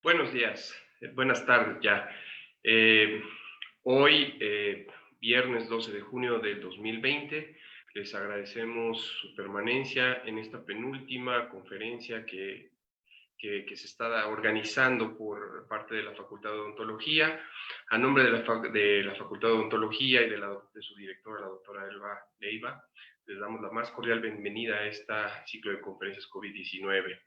Buenos días, buenas tardes ya. Eh, Hoy, viernes 12 de junio del 2020, les agradecemos su permanencia en esta penúltima conferencia que se está organizando por parte de la Facultad de Odontología. A nombre de la Facultad de Odontología y de su directora, la doctora Elba Leiva, les damos la más cordial bienvenida a este ciclo de conferencias COVID-19.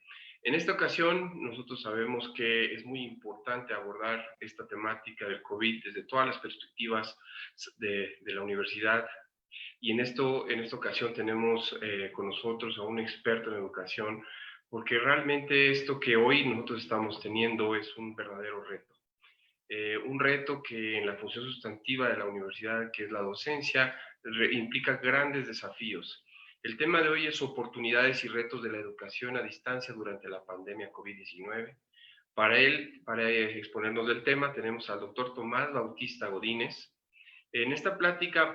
En esta ocasión, nosotros sabemos que es muy importante abordar esta temática del COVID desde todas las perspectivas de la universidad. Y en esta ocasión tenemos con nosotros a un experto en educación, porque realmente esto que hoy nosotros estamos teniendo es un verdadero reto. Un reto que en la función sustantiva de la universidad, que es la docencia, implica grandes desafíos. El tema de hoy es oportunidades y retos de la educación a distancia durante la pandemia COVID-19. Para exponernos del tema, tenemos al doctor Tomás Bautista Godínez. En esta plática,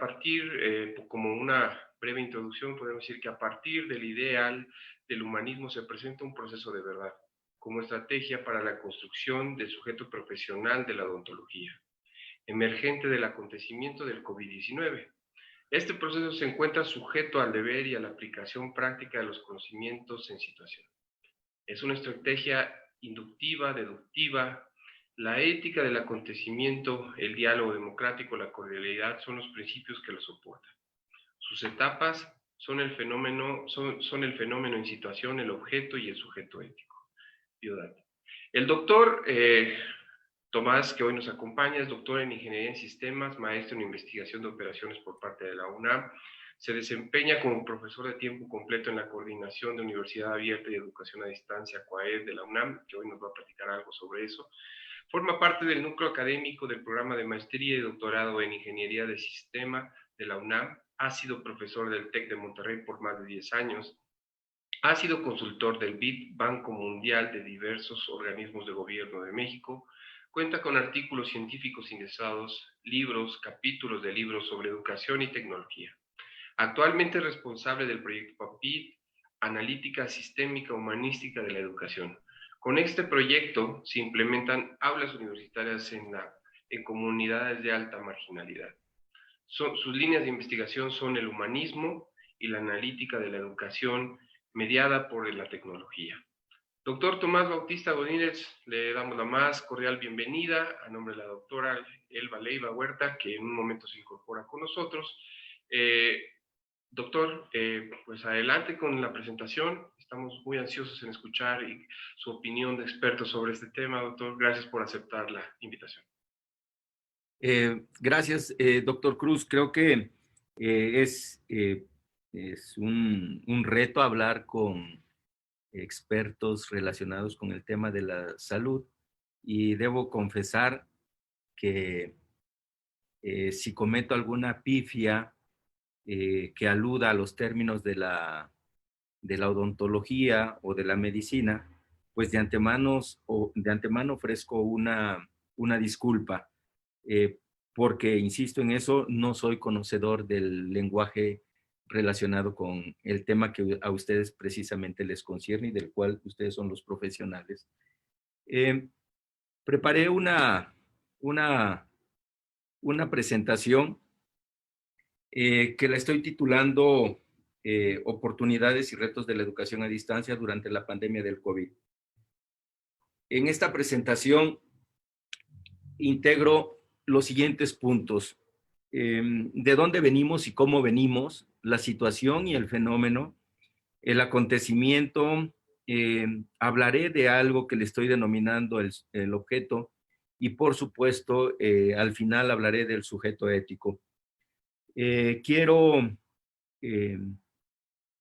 como una breve introducción, podemos decir que a partir del ideal del humanismo se presenta un proceso de verdad, como estrategia para la construcción del sujeto profesional de la odontología, emergente del acontecimiento del COVID-19. Este proceso se encuentra sujeto al deber y a la aplicación práctica de los conocimientos en situación. Es una estrategia inductiva, deductiva. La ética del acontecimiento, el diálogo democrático, la cordialidad son los principios que lo soportan. Sus etapas son el fenómeno en situación, el objeto y el sujeto ético. Diodato. El doctor Tomás, que hoy nos acompaña, es doctor en Ingeniería en Sistemas, maestro en Investigación de Operaciones por parte de la UNAM. Se desempeña como profesor de tiempo completo en la Coordinación de Universidad Abierta y Educación a Distancia, COAED, de la UNAM, que hoy nos va a platicar algo sobre eso. Forma parte del núcleo académico del programa de maestría y doctorado en Ingeniería de Sistema de la UNAM. Ha sido profesor del TEC de Monterrey por más de 10 años. Ha sido consultor del BID, Banco Mundial, de diversos organismos de gobierno de México. Cuenta con artículos científicos ingresados, libros, capítulos de libros sobre educación y tecnología. Actualmente es responsable del proyecto PAPID, Analítica Sistémica Humanística de la Educación. Con este proyecto se implementan aulas universitarias en comunidades de alta marginalidad. Sus líneas de investigación son el humanismo y la analítica de la educación mediada por la tecnología. Doctor Tomás Bautista Godínez, le damos la más cordial bienvenida a nombre de la doctora Elba Leiva Huerta, que en un momento se incorpora con nosotros. Doctor, pues adelante con la presentación. Estamos muy ansiosos en escuchar su opinión de experto sobre este tema, doctor. Gracias por aceptar la invitación. Gracias, doctor Cruz. Creo que es un reto hablar con expertos relacionados con el tema de la salud y debo confesar que si cometo alguna pifia que aluda a los términos de la odontología o de la medicina, pues de antemano ofrezco una disculpa. Porque, insisto en eso, no soy conocedor del lenguaje relacionado con el tema que a ustedes precisamente les concierne y del cual ustedes son los profesionales. Preparé una, una presentación que la estoy titulando Oportunidades y retos de la educación a distancia durante la pandemia del COVID. En esta presentación integro los siguientes puntos. De dónde venimos y cómo venimos, la situación y el fenómeno, el acontecimiento. Hablaré de algo que le estoy denominando el objeto y, por supuesto, al final hablaré del sujeto ético. Quiero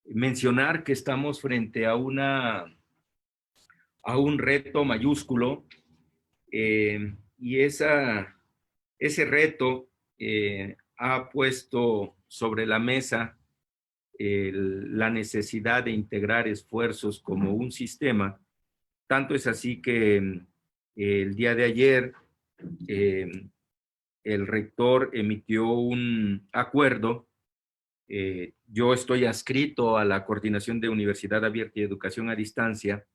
mencionar que estamos frente a un reto mayúsculo y ese reto ha puesto sobre la mesa la necesidad de integrar esfuerzos como un sistema. Tanto es así que el día de ayer el rector emitió un acuerdo. Yo estoy adscrito a la Coordinación de Universidad Abierta y Educación a Distancia,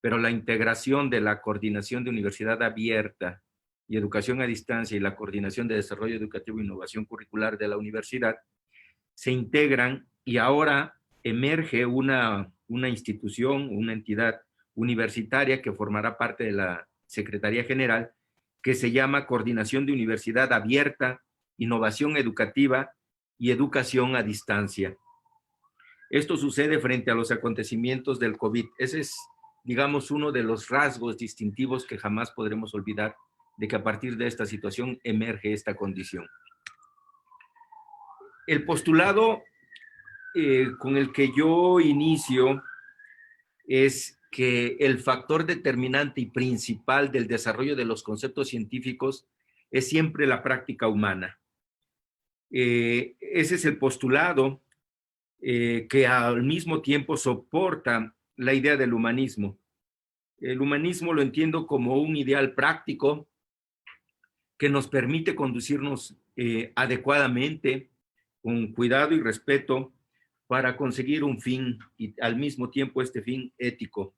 pero la integración de la coordinación de universidad abierta y educación a distancia y la coordinación de desarrollo educativo e innovación curricular de la universidad se integran y ahora emerge una institución, una entidad universitaria que formará parte de la Secretaría General, que se llama Coordinación de Universidad Abierta, Innovación Educativa y Educación a Distancia. Esto sucede frente a los acontecimientos del COVID. Ese es, digamos, uno de los rasgos distintivos que jamás podremos olvidar, de que a partir de esta situación emerge esta condición. El postulado con el que yo inicio es que el factor determinante y principal del desarrollo de los conceptos científicos es siempre la práctica humana. Ese es el postulado que al mismo tiempo soporta la idea del humanismo. El humanismo lo entiendo como un ideal práctico que nos permite conducirnos adecuadamente, con cuidado y respeto, para conseguir un fin y al mismo tiempo este fin ético.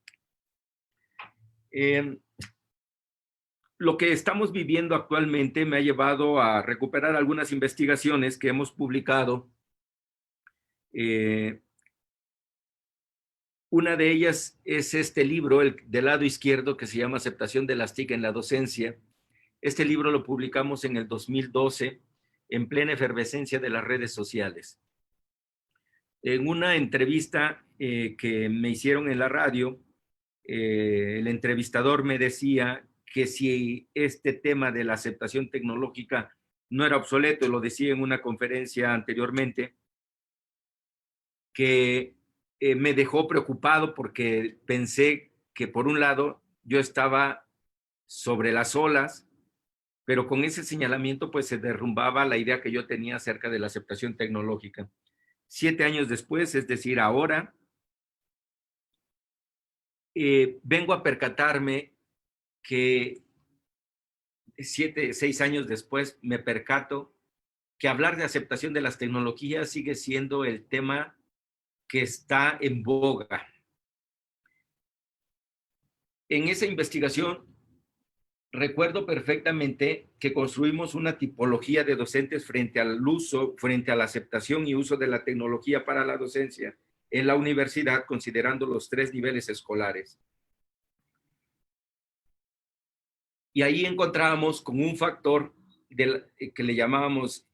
Lo que estamos viviendo actualmente me ha llevado a recuperar algunas investigaciones que hemos publicado. Una de ellas es este libro, el del lado izquierdo, que se llama Aceptación de las TIC en la docencia. Este libro lo publicamos en el 2012, en plena efervescencia de las redes sociales. En una entrevista que me hicieron en la radio, el entrevistador me decía que si este tema de la aceptación tecnológica no era obsoleto, lo decía en una conferencia anteriormente, que me dejó preocupado porque pensé que por un lado yo estaba sobre las olas, pero con ese señalamiento pues se derrumbaba la idea que yo tenía acerca de la aceptación tecnológica. 7 años después, es decir, ahora, vengo a percatarme que 6 años después me percato que hablar de aceptación de las tecnologías sigue siendo el tema que está en boga. En esa investigación recuerdo perfectamente que construimos una tipología de docentes frente al uso, frente a la aceptación y uso de la tecnología para la docencia en la universidad, considerando los 3 niveles escolares. Y ahí encontrábamos con un factor que le llamábamos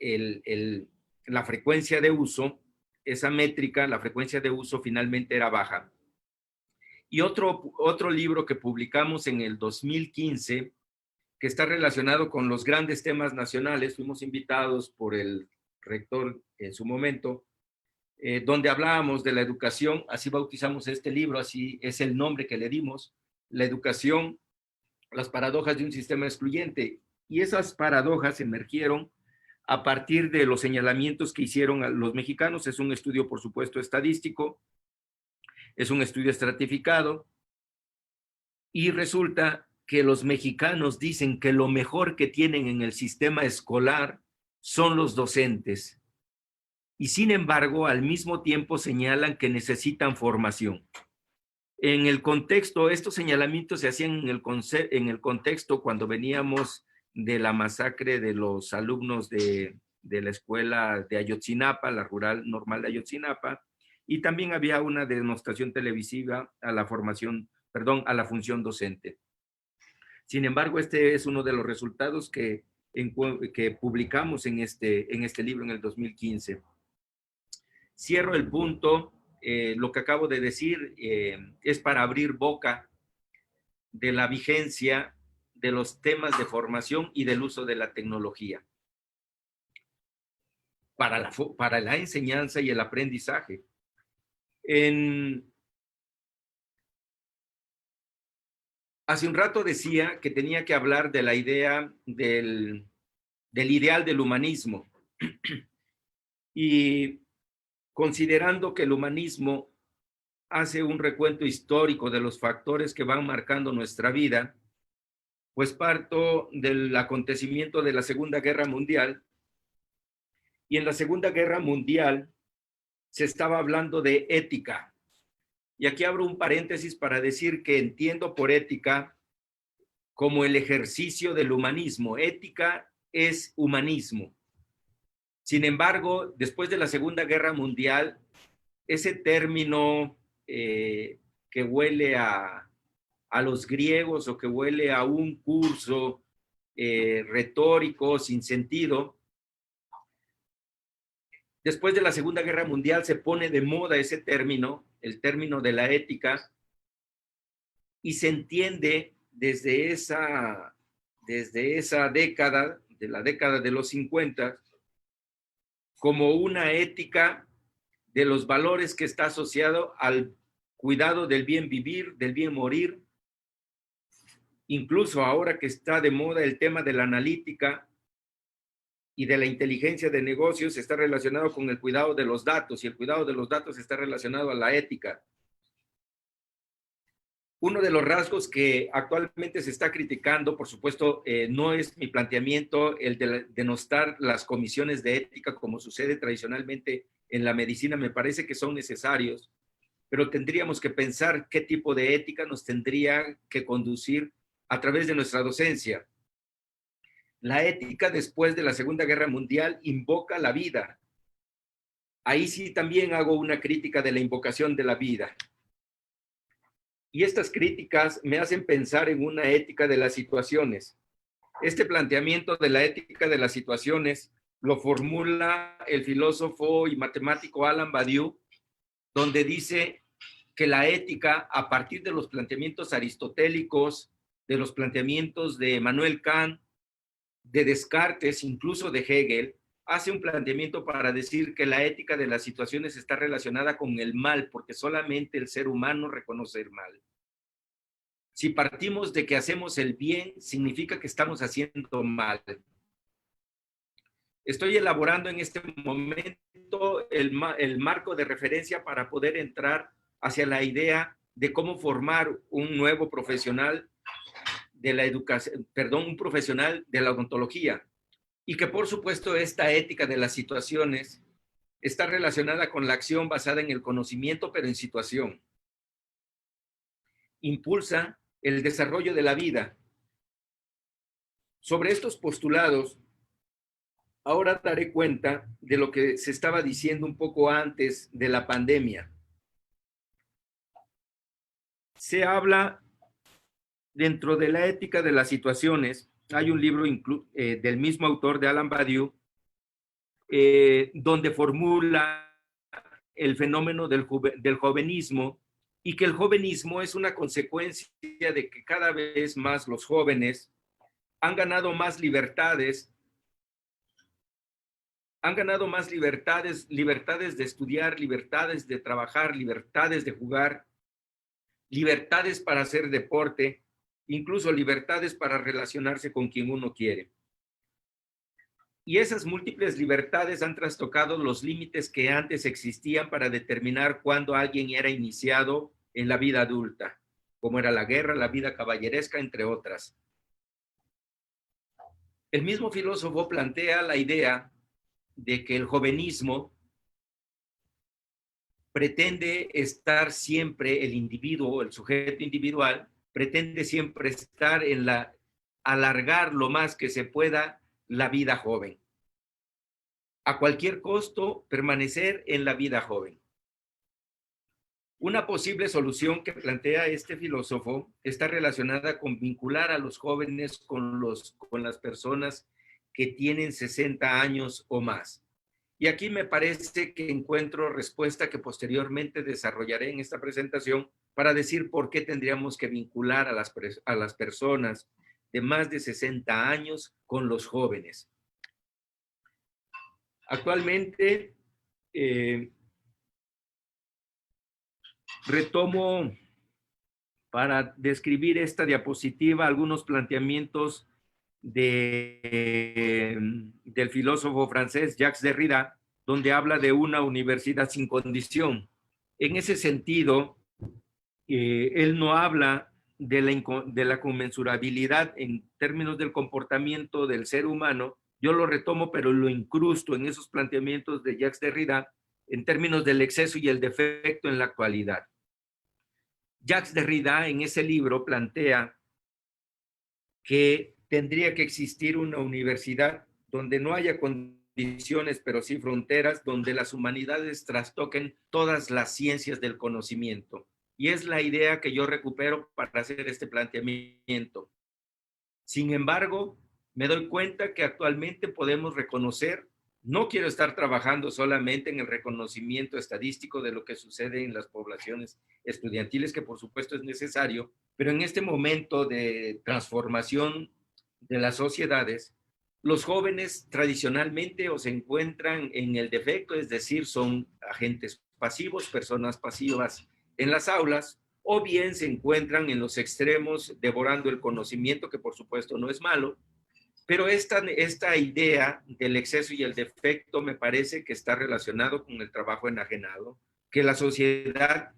la frecuencia de uso. Esa métrica, la frecuencia de uso, finalmente era baja. Y otro libro que publicamos en el 2015, que está relacionado con los grandes temas nacionales, fuimos invitados por el rector en su momento, donde hablábamos de la educación, así bautizamos este libro, así es el nombre que le dimos, la educación, las paradojas de un sistema excluyente. Y esas paradojas emergieron a partir de los señalamientos que hicieron los mexicanos. Es un estudio, por supuesto, estadístico, es un estudio estratificado, y resulta que los mexicanos dicen que lo mejor que tienen en el sistema escolar son los docentes. Y sin embargo, al mismo tiempo señalan que necesitan formación. En el contexto, estos señalamientos se hacían en el contexto cuando veníamos de la masacre de los alumnos de la escuela de Ayotzinapa, la rural normal de Ayotzinapa, y también había una demostración televisiva a la función docente. Sin embargo, este es uno de los resultados que publicamos en este libro en el 2015. Cierro el punto. Lo que acabo de decir es para abrir boca de la vigencia de los temas de formación y del uso de la tecnología para la enseñanza y el aprendizaje. Hace un rato decía que tenía que hablar de la idea del ideal del humanismo. Y considerando que el humanismo hace un recuento histórico de los factores que van marcando nuestra vida, pues parto del acontecimiento de la Segunda Guerra Mundial. Y en la Segunda Guerra Mundial se estaba hablando de ética. Y aquí abro un paréntesis para decir que entiendo por ética como el ejercicio del humanismo. Ética es humanismo. Sin embargo, después de la Segunda Guerra Mundial, ese término que huele a los griegos o que huele a un curso retórico sin sentido, después de la Segunda Guerra Mundial se pone de moda ese término, el término de la ética, y se entiende desde esa década, de la década de los 50, como una ética de los valores que está asociado al cuidado del bien vivir, del bien morir. Incluso ahora que está de moda el tema de la analítica y de la inteligencia de negocios, está relacionado con el cuidado de los datos, y el cuidado de los datos está relacionado a la ética. Uno de los rasgos que actualmente se está criticando, por supuesto, no es mi planteamiento el de denostar las comisiones de ética como sucede tradicionalmente en la medicina. Me parece que son necesarios, pero tendríamos que pensar qué tipo de ética nos tendría que conducir a través de nuestra docencia. La ética después de la Segunda Guerra Mundial invoca la vida. Ahí sí también hago una crítica de la invocación de la vida. Y estas críticas me hacen pensar en una ética de las situaciones. Este planteamiento de la ética de las situaciones lo formula el filósofo y matemático Alan Badiou, donde dice que la ética, a partir de los planteamientos aristotélicos, de los planteamientos de Immanuel Kant, de Descartes, incluso de Hegel, hace un planteamiento para decir que la ética de las situaciones está relacionada con el mal, porque solamente el ser humano reconoce el mal. Si partimos de que hacemos el bien, significa que estamos haciendo mal. Estoy elaborando en este momento el marco de referencia para poder entrar hacia la idea de cómo formar un nuevo profesional de la educación, perdón, un profesional de la odontología. Y que por supuesto esta ética de las situaciones está relacionada con la acción basada en el conocimiento, pero en situación. Impulsa el desarrollo de la vida. Sobre estos postulados, ahora daré cuenta de lo que se estaba diciendo un poco antes de la pandemia. Se habla dentro de la ética de las situaciones. Hay un libro del mismo autor, de Alan Badiou, donde formula el fenómeno del jovenismo, y que el jovenismo es una consecuencia de que cada vez más los jóvenes han ganado más libertades, libertades de estudiar, libertades de trabajar, libertades de jugar, libertades para hacer deporte, incluso libertades para relacionarse con quien uno quiere. Y esas múltiples libertades han trastocado los límites que antes existían para determinar cuándo alguien era iniciado en la vida adulta, como era la guerra, la vida caballeresca, entre otras. El mismo filósofo plantea la idea de que el jovenismo pretende estar siempre, el individuo, el sujeto individual, pretende siempre estar alargar lo más que se pueda la vida joven. A cualquier costo, permanecer en la vida joven. Una posible solución que plantea este filósofo está relacionada con vincular a los jóvenes con las personas que tienen 60 años o más. Y aquí me parece que encuentro respuesta que posteriormente desarrollaré en esta presentación para decir por qué tendríamos que vincular a las personas de más de 60 años con los jóvenes. Actualmente, retomo para describir esta diapositiva algunos planteamientos del filósofo francés Jacques Derrida, donde habla de una universidad sin condición. En ese sentido, él no habla de la conmensurabilidad en términos del comportamiento del ser humano. Yo lo retomo, pero lo incrusto en esos planteamientos de Jacques Derrida en términos del exceso y el defecto en la actualidad. Jacques Derrida en ese libro plantea que tendría que existir una universidad donde no haya condiciones, pero sí fronteras, donde las humanidades trastoquen todas las ciencias del conocimiento. Y es la idea que yo recupero para hacer este planteamiento. Sin embargo, me doy cuenta que actualmente podemos reconocer, no quiero estar trabajando solamente en el reconocimiento estadístico de lo que sucede en las poblaciones estudiantiles, que por supuesto es necesario, pero en este momento de transformación de las sociedades, los jóvenes tradicionalmente o se encuentran en el defecto, es decir, son agentes pasivos, personas pasivas en las aulas, o bien se encuentran en los extremos devorando el conocimiento, que por supuesto no es malo, pero esta idea del exceso y el defecto me parece que está relacionado con el trabajo enajenado, que la sociedad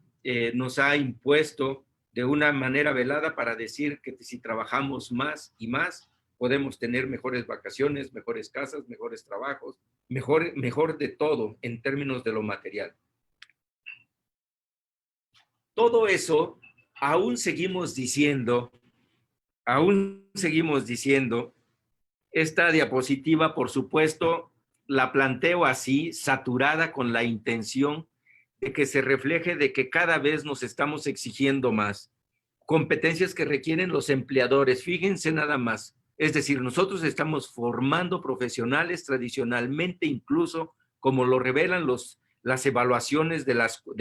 nos ha impuesto de una manera velada para decir que si trabajamos más y más, podemos tener mejores vacaciones, mejores casas, mejores trabajos, mejor de todo en términos de lo material. Todo eso aún seguimos diciendo, esta diapositiva, por supuesto, la planteo así, saturada con la intención de que se refleje de que cada vez nos estamos exigiendo más. Competencias que requieren los empleadores, fíjense nada más. Es decir, nosotros estamos formando profesionales tradicionalmente, incluso como lo revelan las evaluaciones de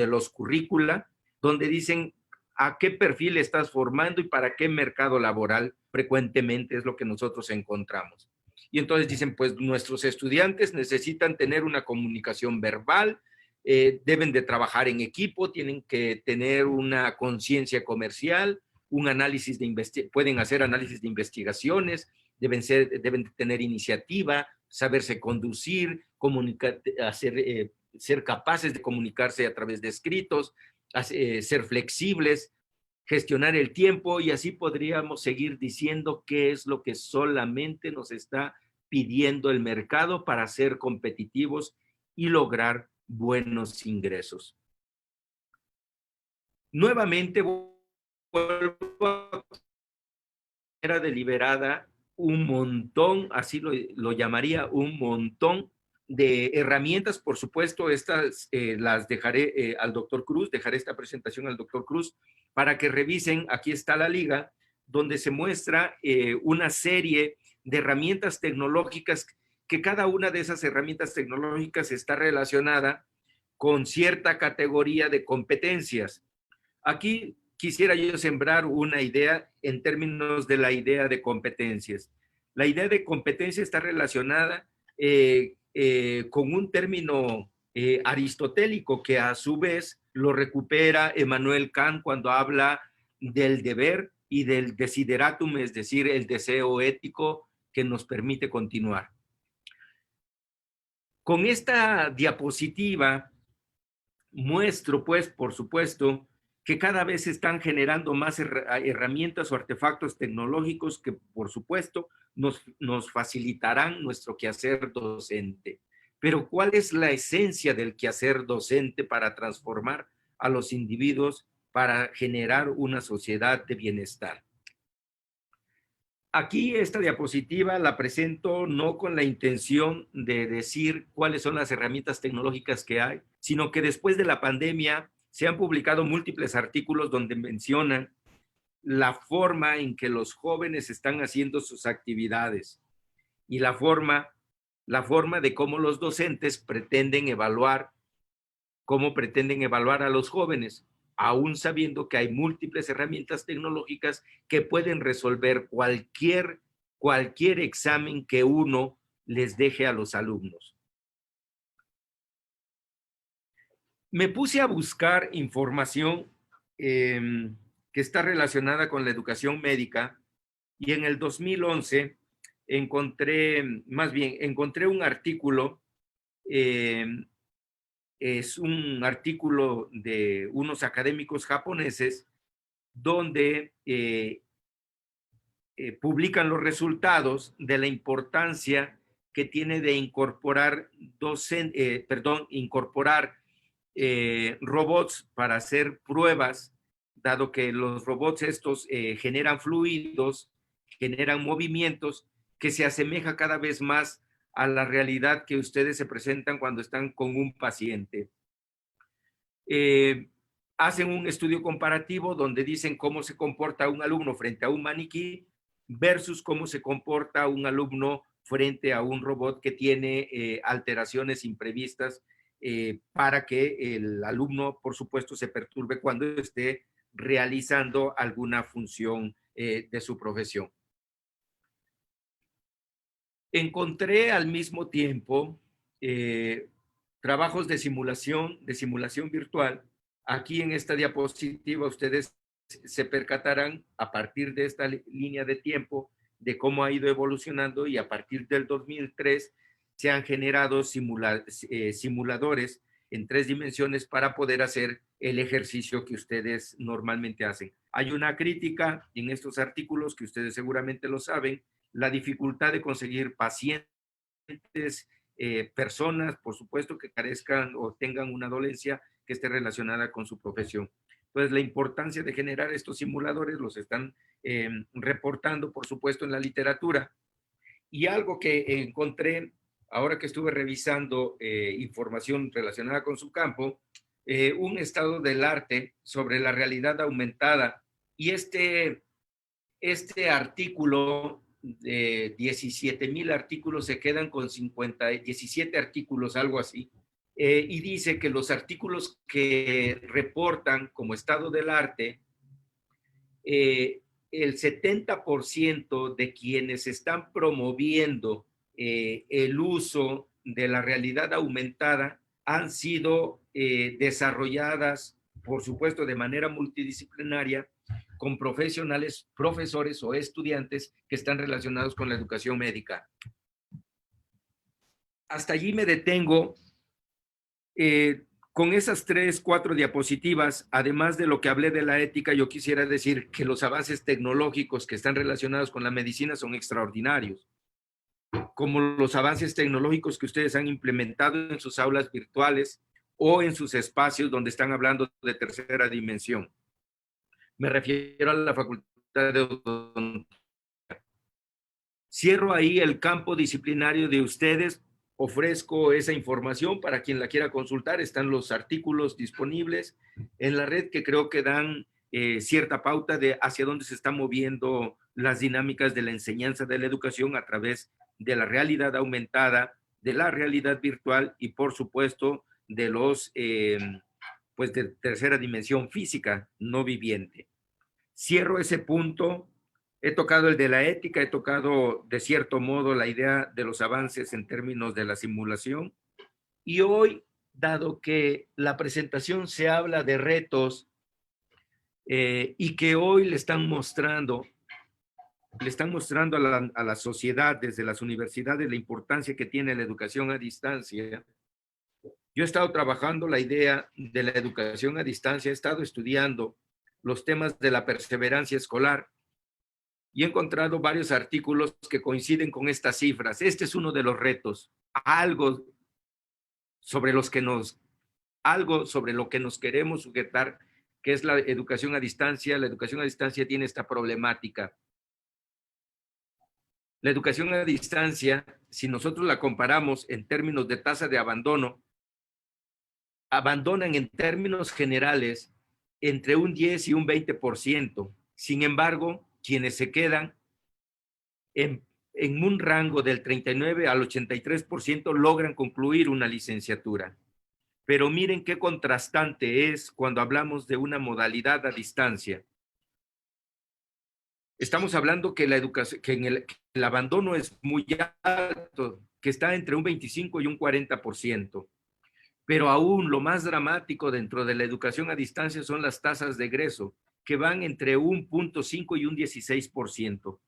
los currícula, donde dicen a qué perfil estás formando y para qué mercado laboral frecuentemente es lo que nosotros encontramos. Y entonces dicen, pues nuestros estudiantes necesitan tener una comunicación verbal, deben de trabajar en equipo, tienen que tener una conciencia comercial, un análisis pueden hacer análisis de investigaciones, deben de tener iniciativa, saberse conducir, ser capaces de comunicarse a través de escritos, ser flexibles, gestionar el tiempo, y así podríamos seguir diciendo qué es lo que solamente nos está pidiendo el mercado para ser competitivos y lograr buenos ingresos. Nuevamente vuelvo a manera deliberada un montón, así lo llamaría, un montón de herramientas. Por supuesto, estas las dejaré al doctor Cruz, dejaré esta presentación al doctor Cruz para que revisen. Aquí está la liga, donde se muestra una serie de herramientas tecnológicas, que cada una de esas herramientas tecnológicas está relacionada con cierta categoría de competencias. Aquí quisiera yo sembrar una idea en términos de la idea de competencias. La idea de competencia está relacionada con un término aristotélico que a su vez lo recupera Emmanuel Kant cuando habla del deber y del desideratum, es decir, el deseo ético que nos permite continuar. Con esta diapositiva muestro, pues, por supuesto, que cada vez se están generando más herramientas o artefactos tecnológicos que, por supuesto, nos facilitarán nuestro quehacer docente. Pero, ¿cuál es la esencia del quehacer docente para transformar a los individuos, para generar una sociedad de bienestar? Aquí esta diapositiva la presento no con la intención de decir cuáles son las herramientas tecnológicas que hay, sino que después de la pandemia se han publicado múltiples artículos donde mencionan la forma en que los jóvenes están haciendo sus actividades y la forma de cómo los docentes pretenden evaluar a los jóvenes, aún sabiendo que hay múltiples herramientas tecnológicas que pueden resolver cualquier examen que uno les deje a los alumnos. Me puse a buscar información que está relacionada con la educación médica, y en el 2011 encontré un artículo, es un artículo de unos académicos japoneses donde publican los resultados de la importancia que tiene de incorporar robots para hacer pruebas dado que los robots estos generan fluidos, generan movimientos que se asemeja cada vez más a la realidad que ustedes se presentan cuando están con un paciente. Hacen un estudio comparativo donde dicen cómo se comporta un alumno frente a un maniquí versus cómo se comporta un alumno frente a un robot que tiene alteraciones imprevistas para que el alumno, por supuesto, se perturbe cuando esté realizando alguna función de su profesión. Encontré al mismo tiempo trabajos de simulación virtual. Aquí en esta diapositiva ustedes se percatarán a partir de esta línea de tiempo de cómo ha ido evolucionando, y a partir del 2003 se han generado simuladores en 3 dimensiones para poder hacer el ejercicio que ustedes normalmente hacen. Hay una crítica en estos artículos que ustedes seguramente lo saben, la dificultad de conseguir pacientes, personas, por supuesto, que carezcan o tengan una dolencia que esté relacionada con su profesión. Entonces, la importancia de generar estos simuladores los están reportando, por supuesto, en la literatura. Y algo que encontré, ahora que estuve revisando información relacionada con su campo, un estado del arte sobre la realidad aumentada. Y este artículo de 17,000 artículos se quedan con 17 artículos, algo así. Y dice que los artículos que reportan como estado del arte, el 70% de quienes están promoviendo el uso de la realidad aumentada han sido desarrolladas, por supuesto, de manera multidisciplinaria, con profesionales, profesores o estudiantes que están relacionados con la educación médica. Hasta allí me detengo. Con esas 3, 4 diapositivas, además de lo que hablé de la ética, yo quisiera decir que los avances tecnológicos que están relacionados con la medicina son extraordinarios, como los avances tecnológicos que ustedes han implementado en sus aulas virtuales o en sus espacios donde están hablando de tercera dimensión. Me refiero a la Facultad de Odontología. Cierro ahí el campo disciplinario de ustedes. Ofrezco esa información para quien la quiera consultar. Están los artículos disponibles en la red que creo que dan cierta pauta de hacia dónde se están moviendo las dinámicas de la enseñanza de la educación a través de la realidad aumentada, de la realidad virtual y, por supuesto, de los pues de tercera dimensión física no viviente. Cierro ese punto. He tocado el de la ética, he tocado de cierto modo la idea de los avances en términos de la simulación. Y hoy, dado que la presentación se habla de retos y que hoy le están mostrando a la sociedad desde las universidades la importancia que tiene la educación a distancia, yo he estado trabajando la idea de la educación a distancia, he estado estudiando los temas de la perseverancia escolar, y he encontrado varios artículos que coinciden con estas cifras. Este es uno de los retos, algo sobre lo que nos queremos sujetar, que es la educación a distancia. La educación a distancia tiene esta problemática. La educación a distancia, si nosotros la comparamos en términos de tasa de abandono, abandonan en términos generales entre un 10 y un 20%. Sin embargo, quienes se quedan en un rango del 39 al 83% logran concluir una licenciatura. Pero miren qué contrastante es cuando hablamos de una modalidad a distancia. Estamos hablando que la educación, que el abandono es muy alto, que está entre un 25 y un 40%. Pero aún lo más dramático dentro de la educación a distancia son las tasas de egreso, que van entre un 0.5 y un 16%.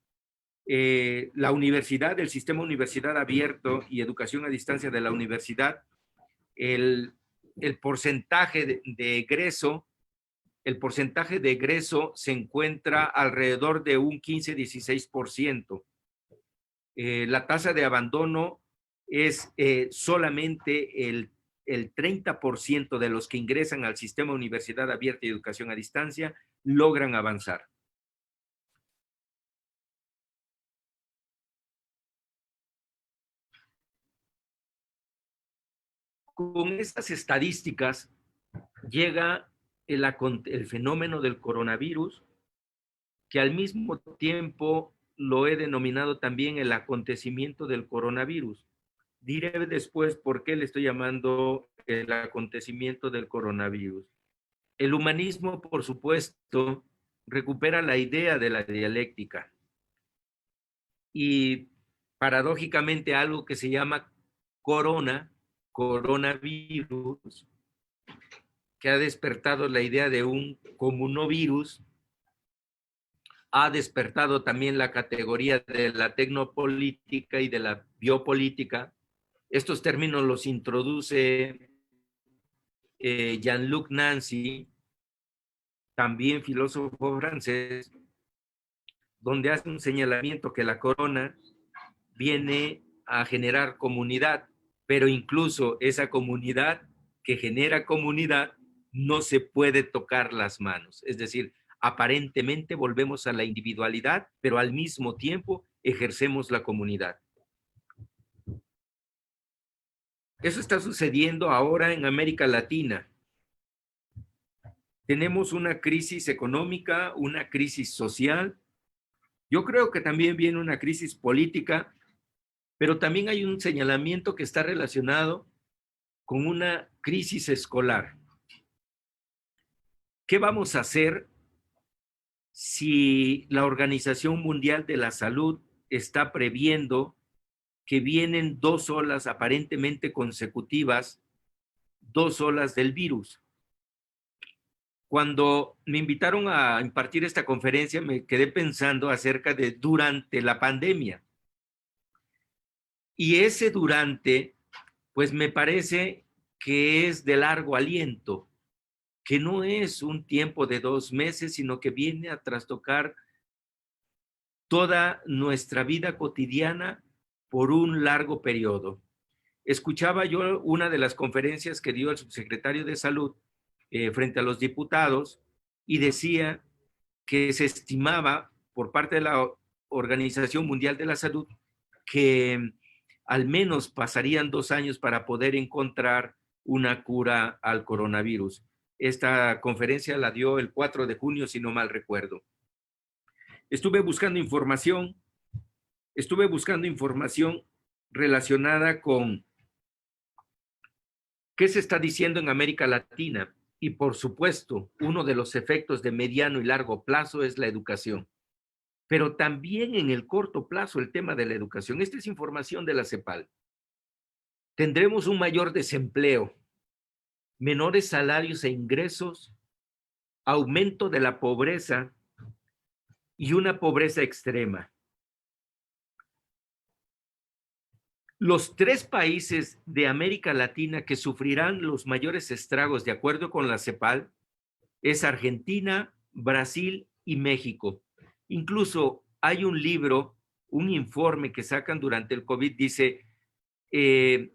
La universidad, el sistema universidad abierto y educación a distancia de la universidad, el porcentaje de egreso, se encuentra alrededor de un 15-16%. La tasa de abandono es solamente el el 30% de los que ingresan al sistema Universidad Abierta y Educación a Distancia logran avanzar. Con estas estadísticas llega el fenómeno del coronavirus, que al mismo tiempo lo he denominado también el acontecimiento del coronavirus. Diré después por qué le estoy llamando el acontecimiento del coronavirus. El humanismo, por supuesto, recupera la idea de la dialéctica y paradójicamente algo que se llama coronavirus, que ha despertado la idea de un comunovirus, ha despertado también la categoría de la tecnopolítica y de la biopolítica. Estos términos los introduce Jean-Luc Nancy, también filósofo francés, donde hace un señalamiento que la corona viene a generar comunidad, pero incluso esa comunidad que genera comunidad no se puede tocar las manos. Es decir, aparentemente volvemos a la individualidad, pero al mismo tiempo ejercemos la comunidad. Eso está sucediendo ahora en América Latina. Tenemos una crisis económica, una crisis social. Yo creo que también viene una crisis política, pero también hay un señalamiento que está relacionado con una crisis escolar. ¿Qué vamos a hacer si la Organización Mundial de la Salud está previendo que vienen 2 olas aparentemente consecutivas, 2 olas del virus? Cuando me invitaron a impartir esta conferencia, me quedé pensando acerca de durante la pandemia. Y ese durante, pues me parece que es de largo aliento, que no es un tiempo de 2 meses, sino que viene a trastocar toda nuestra vida cotidiana por un largo periodo. Escuchaba yo una de las conferencias que dio el subsecretario de Salud frente a los diputados y decía que se estimaba por parte de la Organización Mundial de la Salud que al menos pasarían 2 años para poder encontrar una cura al coronavirus. Esta conferencia la dio el 4 de junio, si no mal recuerdo. Estuve buscando información relacionada con qué se está diciendo en América Latina. Y por supuesto, uno de los efectos de mediano y largo plazo es la educación. Pero también en el corto plazo el tema de la educación. Esta es información de la CEPAL. Tendremos un mayor desempleo, menores salarios e ingresos, aumento de la pobreza y una pobreza extrema. Los 3 países de América Latina que sufrirán los mayores estragos, de acuerdo con la CEPAL, es Argentina, Brasil y México. Incluso hay un libro, un informe que sacan durante el COVID, dice, ¿qué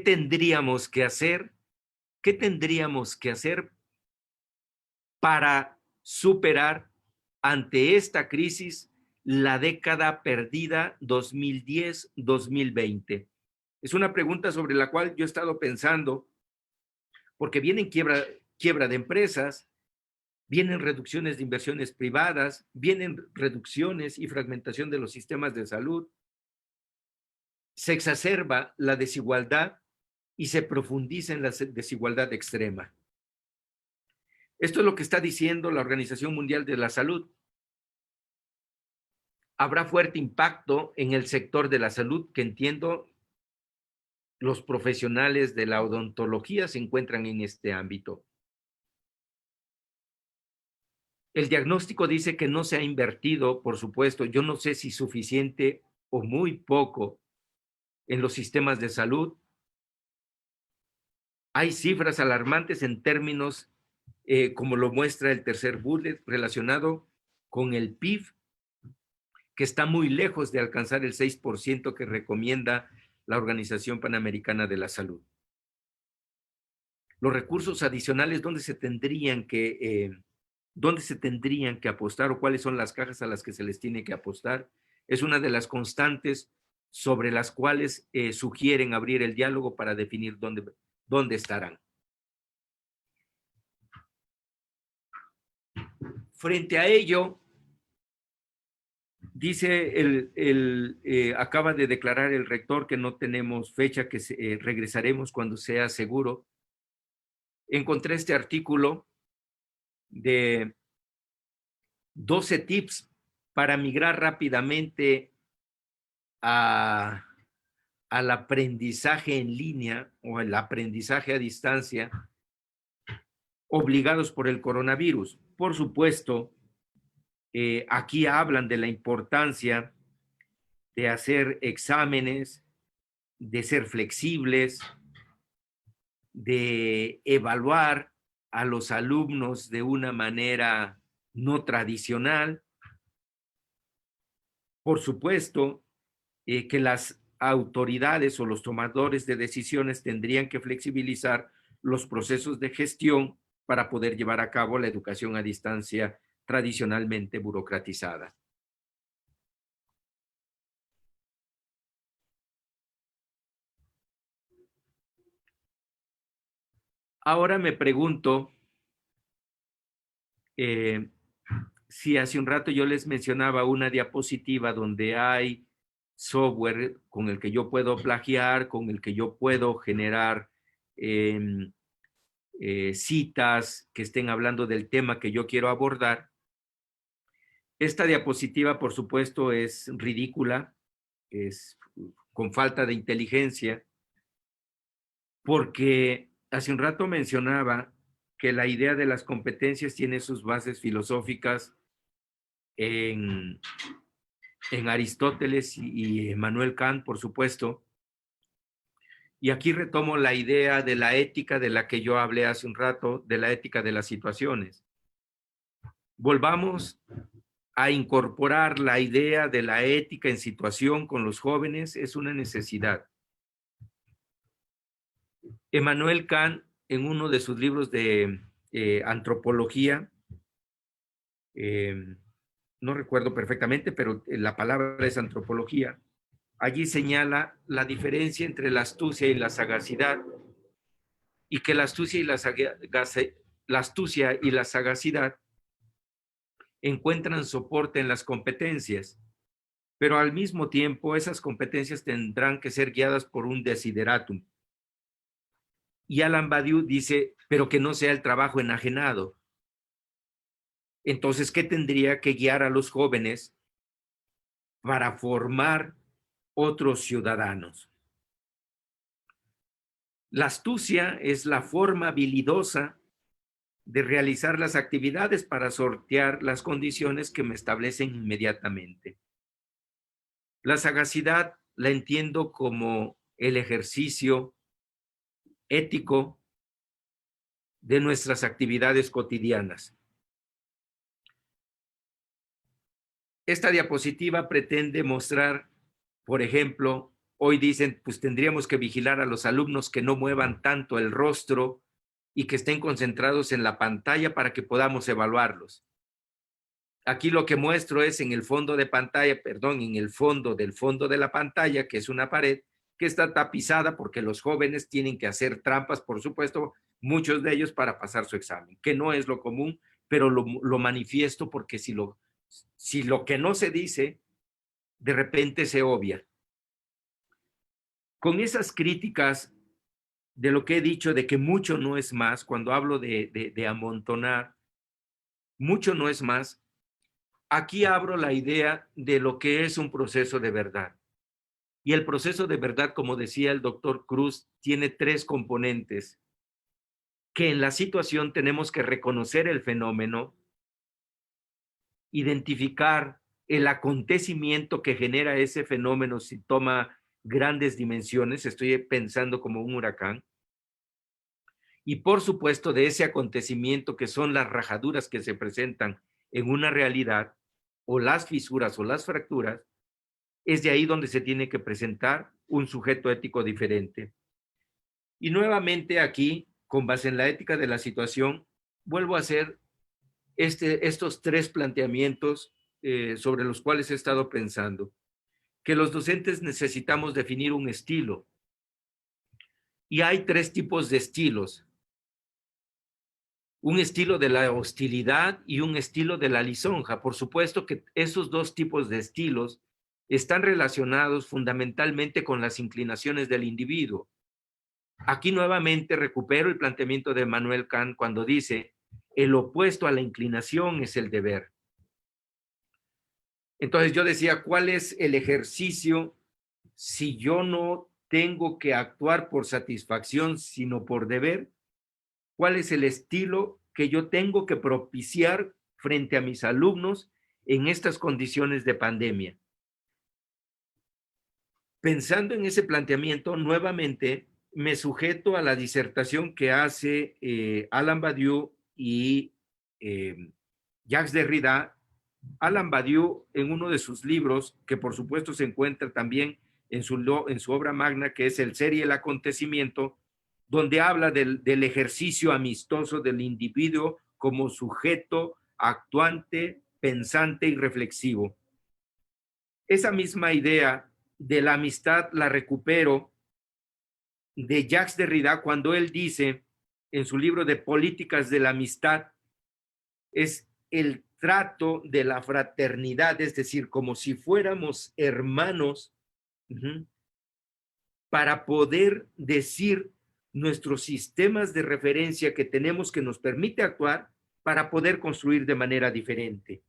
tendríamos que hacer? ¿Qué tendríamos que hacer para superar ante esta crisis la década perdida 2010-2020? Es una pregunta sobre la cual yo he estado pensando, porque vienen quiebra de empresas, vienen reducciones de inversiones privadas, vienen reducciones y fragmentación de los sistemas de salud, se exacerba la desigualdad y se profundiza en la desigualdad extrema. Esto es lo que está diciendo la Organización Mundial de la Salud. Habrá fuerte impacto en el sector de la salud, que entiendo los profesionales de la odontología se encuentran en este ámbito. El diagnóstico dice que no se ha invertido, por supuesto, yo no sé si suficiente o muy poco en los sistemas de salud. Hay cifras alarmantes en términos, como lo muestra el tercer bullet, relacionado con el PIB, que está muy lejos de alcanzar el 6% que recomienda la Organización Panamericana de la Salud. Los recursos adicionales, ¿dónde se tendrían que apostar o cuáles son las cajas a las que se les tiene que apostar? Es una de las constantes sobre las cuales sugieren abrir el diálogo para definir dónde estarán. Frente a ello, dice acaba de declarar el rector que no tenemos fecha, que regresaremos cuando sea seguro. Encontré este artículo de 12 tips para migrar rápidamente al aprendizaje en línea o el aprendizaje a distancia obligados por el coronavirus. Por supuesto, aquí hablan de la importancia de hacer exámenes, de ser flexibles, de evaluar a los alumnos de una manera no tradicional. Por supuesto, que las autoridades o los tomadores de decisiones tendrían que flexibilizar los procesos de gestión para poder llevar a cabo la educación a distancia tradicionalmente burocratizada. Ahora me pregunto si hace un rato yo les mencionaba una diapositiva donde hay software con el que yo puedo plagiar, con el que yo puedo generar citas que estén hablando del tema que yo quiero abordar. Esta diapositiva, por supuesto, es ridícula, es con falta de inteligencia, porque hace un rato mencionaba que la idea de las competencias tiene sus bases filosóficas en Aristóteles y Emmanuel Kant, por supuesto. Y aquí retomo la idea de la ética de la que yo hablé hace un rato, de la ética de las situaciones. Volvamos a incorporar la idea de la ética en situación con los jóvenes, es una necesidad. Emmanuel Kant, en uno de sus libros de antropología, no recuerdo perfectamente, pero la palabra es antropología, allí señala la diferencia entre la astucia y la sagacidad, y que la astucia y la sagacidad encuentran soporte en las competencias, pero al mismo tiempo esas competencias tendrán que ser guiadas por un desideratum. Y Alan Badiou dice, pero que no sea el trabajo enajenado. Entonces, ¿qué tendría que guiar a los jóvenes para formar otros ciudadanos? La astucia es la forma habilidosa de realizar las actividades para sortear las condiciones que me establecen inmediatamente. La sagacidad la entiendo como el ejercicio ético de nuestras actividades cotidianas. Esta diapositiva pretende mostrar, por ejemplo, hoy dicen, pues tendríamos que vigilar a los alumnos que no muevan tanto el rostro y que estén concentrados en la pantalla para que podamos evaluarlos. Aquí lo que muestro es en el fondo de pantalla, perdón, en el fondo de la pantalla, que es una pared que está tapizada porque los jóvenes tienen que hacer trampas, por supuesto, muchos de ellos para pasar su examen, que no es lo común, pero lo manifiesto porque si lo que no se dice, de repente se obvia. Con esas críticas de lo que he dicho, de que mucho no es más, cuando hablo de amontonar, mucho no es más, aquí abro la idea de lo que es un proceso de verdad. Y el proceso de verdad, como decía el doctor Cruz, tiene 3 componentes, que en la situación tenemos que reconocer el fenómeno, identificar el acontecimiento que genera ese fenómeno si toma grandes dimensiones, estoy pensando como un huracán, y por supuesto de ese acontecimiento que son las rajaduras que se presentan en una realidad, o las fisuras o las fracturas, es de ahí donde se tiene que presentar un sujeto ético diferente. Y nuevamente aquí con base en la ética de la situación, vuelvo a hacer estos tres planteamientos sobre los cuales he estado pensando. Que los docentes necesitamos definir un estilo. Y hay tres tipos de estilos. Un estilo de la hostilidad y un estilo de la lisonja. Por supuesto que esos dos tipos de estilos están relacionados fundamentalmente con las inclinaciones del individuo. Aquí nuevamente recupero el planteamiento de Immanuel Kant cuando dice, el opuesto a la inclinación es el deber. Entonces yo decía, ¿cuál es el ejercicio si yo no tengo que actuar por satisfacción, sino por deber? ¿Cuál es el estilo que yo tengo que propiciar frente a mis alumnos en estas condiciones de pandemia? Pensando en ese planteamiento, nuevamente me sujeto a la disertación que hace Alain Badiou y Jacques Derrida. Alain Badiou, en uno de sus libros, que por supuesto se encuentra también en su obra magna, que es El ser y el acontecimiento, donde habla del ejercicio amistoso del individuo como sujeto actuante, pensante y reflexivo. Esa misma idea de la amistad la recupero de Jacques Derrida cuando él dice en su libro de Políticas de la Amistad, es el trato de la fraternidad, es decir, como si fuéramos hermanos, para poder decir nuestros sistemas de referencia que tenemos que nos permite actuar para poder construir de manera diferente.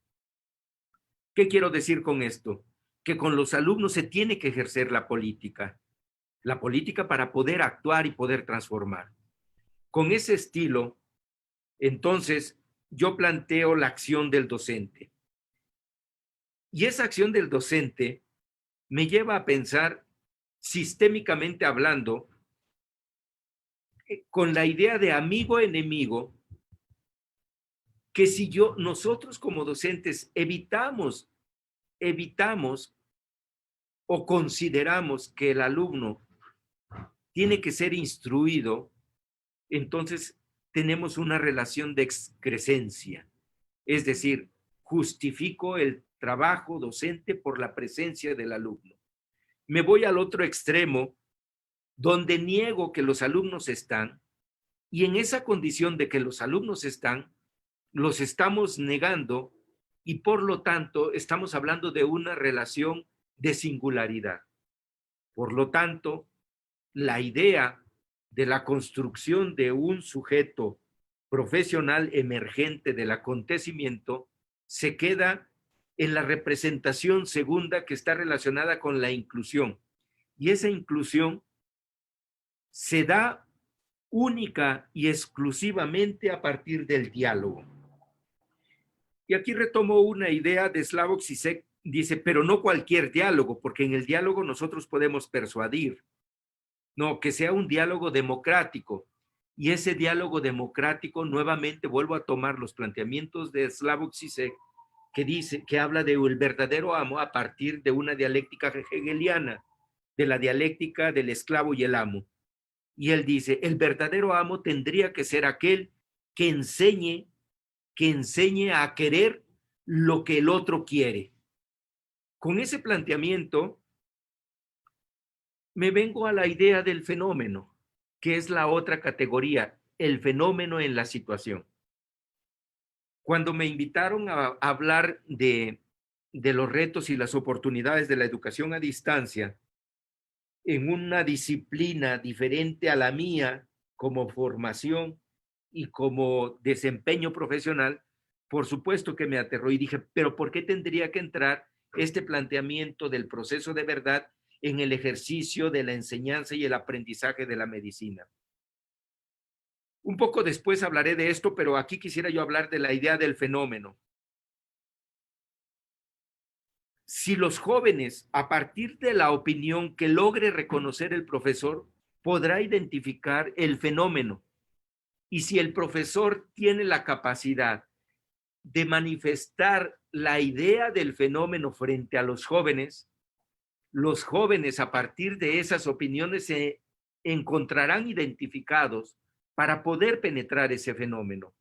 ¿Qué quiero decir con esto? Que con los alumnos se tiene que ejercer la política para poder actuar y poder transformar. Con ese estilo, entonces, yo planteo la acción del docente. Y esa acción del docente me lleva a pensar, sistémicamente hablando, con la idea de amigo-enemigo, que si nosotros como docentes evitamos o consideramos que el alumno tiene que ser instruido, entonces tenemos una relación de excrescencia. Es decir, justifico el trabajo docente por la presencia del alumno. Me voy al otro extremo, donde niego que los alumnos están, y en esa condición de que los alumnos están, los estamos negando, y por lo tanto estamos hablando de una relación de singularidad. Por lo tanto, la idea de la construcción de un sujeto profesional emergente del acontecimiento se queda en la representación segunda, que está relacionada con la inclusión. Y esa inclusión se da única y exclusivamente a partir del diálogo. Y aquí retomo una idea de Slavoj Žižek, dice, pero no cualquier diálogo, porque en el diálogo nosotros podemos persuadir. No, que sea un diálogo democrático. Y ese diálogo democrático, nuevamente vuelvo a tomar los planteamientos de Slavoj Žižek, que habla de el verdadero amo a partir de una dialéctica hegeliana, de la dialéctica del esclavo y el amo. Y él dice, el verdadero amo tendría que ser aquel que enseñe a querer lo que el otro quiere. Con ese planteamiento me vengo a la idea del fenómeno, que es la otra categoría, el fenómeno en la situación. Cuando me invitaron a hablar de los retos y las oportunidades de la educación a distancia en una disciplina diferente a la mía como formación y como desempeño profesional, por supuesto que me aterró y dije, pero ¿por qué tendría que entrar este planteamiento del proceso de verdad en el ejercicio de la enseñanza y el aprendizaje de la medicina? Un poco después hablaré de esto, pero aquí quisiera yo hablar de la idea del fenómeno. Si los jóvenes, a partir de la opinión que logre reconocer el profesor, podrá identificar el fenómeno. Y si el profesor tiene la capacidad de manifestar la idea del fenómeno frente a los jóvenes a partir de esas opiniones se encontrarán identificados para poder penetrar ese fenómeno.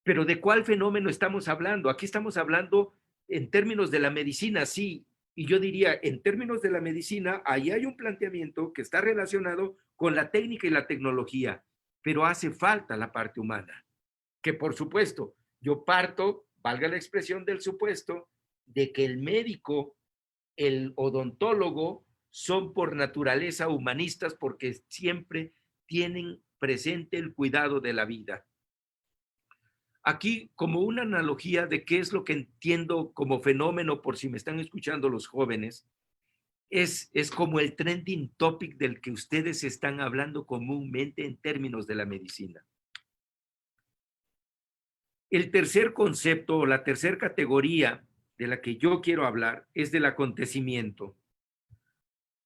Pero ¿de cuál fenómeno estamos hablando? Aquí estamos hablando en términos de la medicina, sí. Y yo diría, en términos de la medicina, ahí hay un planteamiento que está relacionado con la técnica y la tecnología, pero hace falta la parte humana. Que por supuesto, yo parto, valga la expresión del supuesto, de que el médico, el odontólogo, son por naturaleza humanistas porque siempre tienen presente el cuidado de la vida. Aquí, como una analogía de qué es lo que entiendo como fenómeno, por si me están escuchando los jóvenes, es como el trending topic del que ustedes están hablando comúnmente en términos de la medicina. El tercer concepto o la tercera categoría de la que yo quiero hablar es del acontecimiento.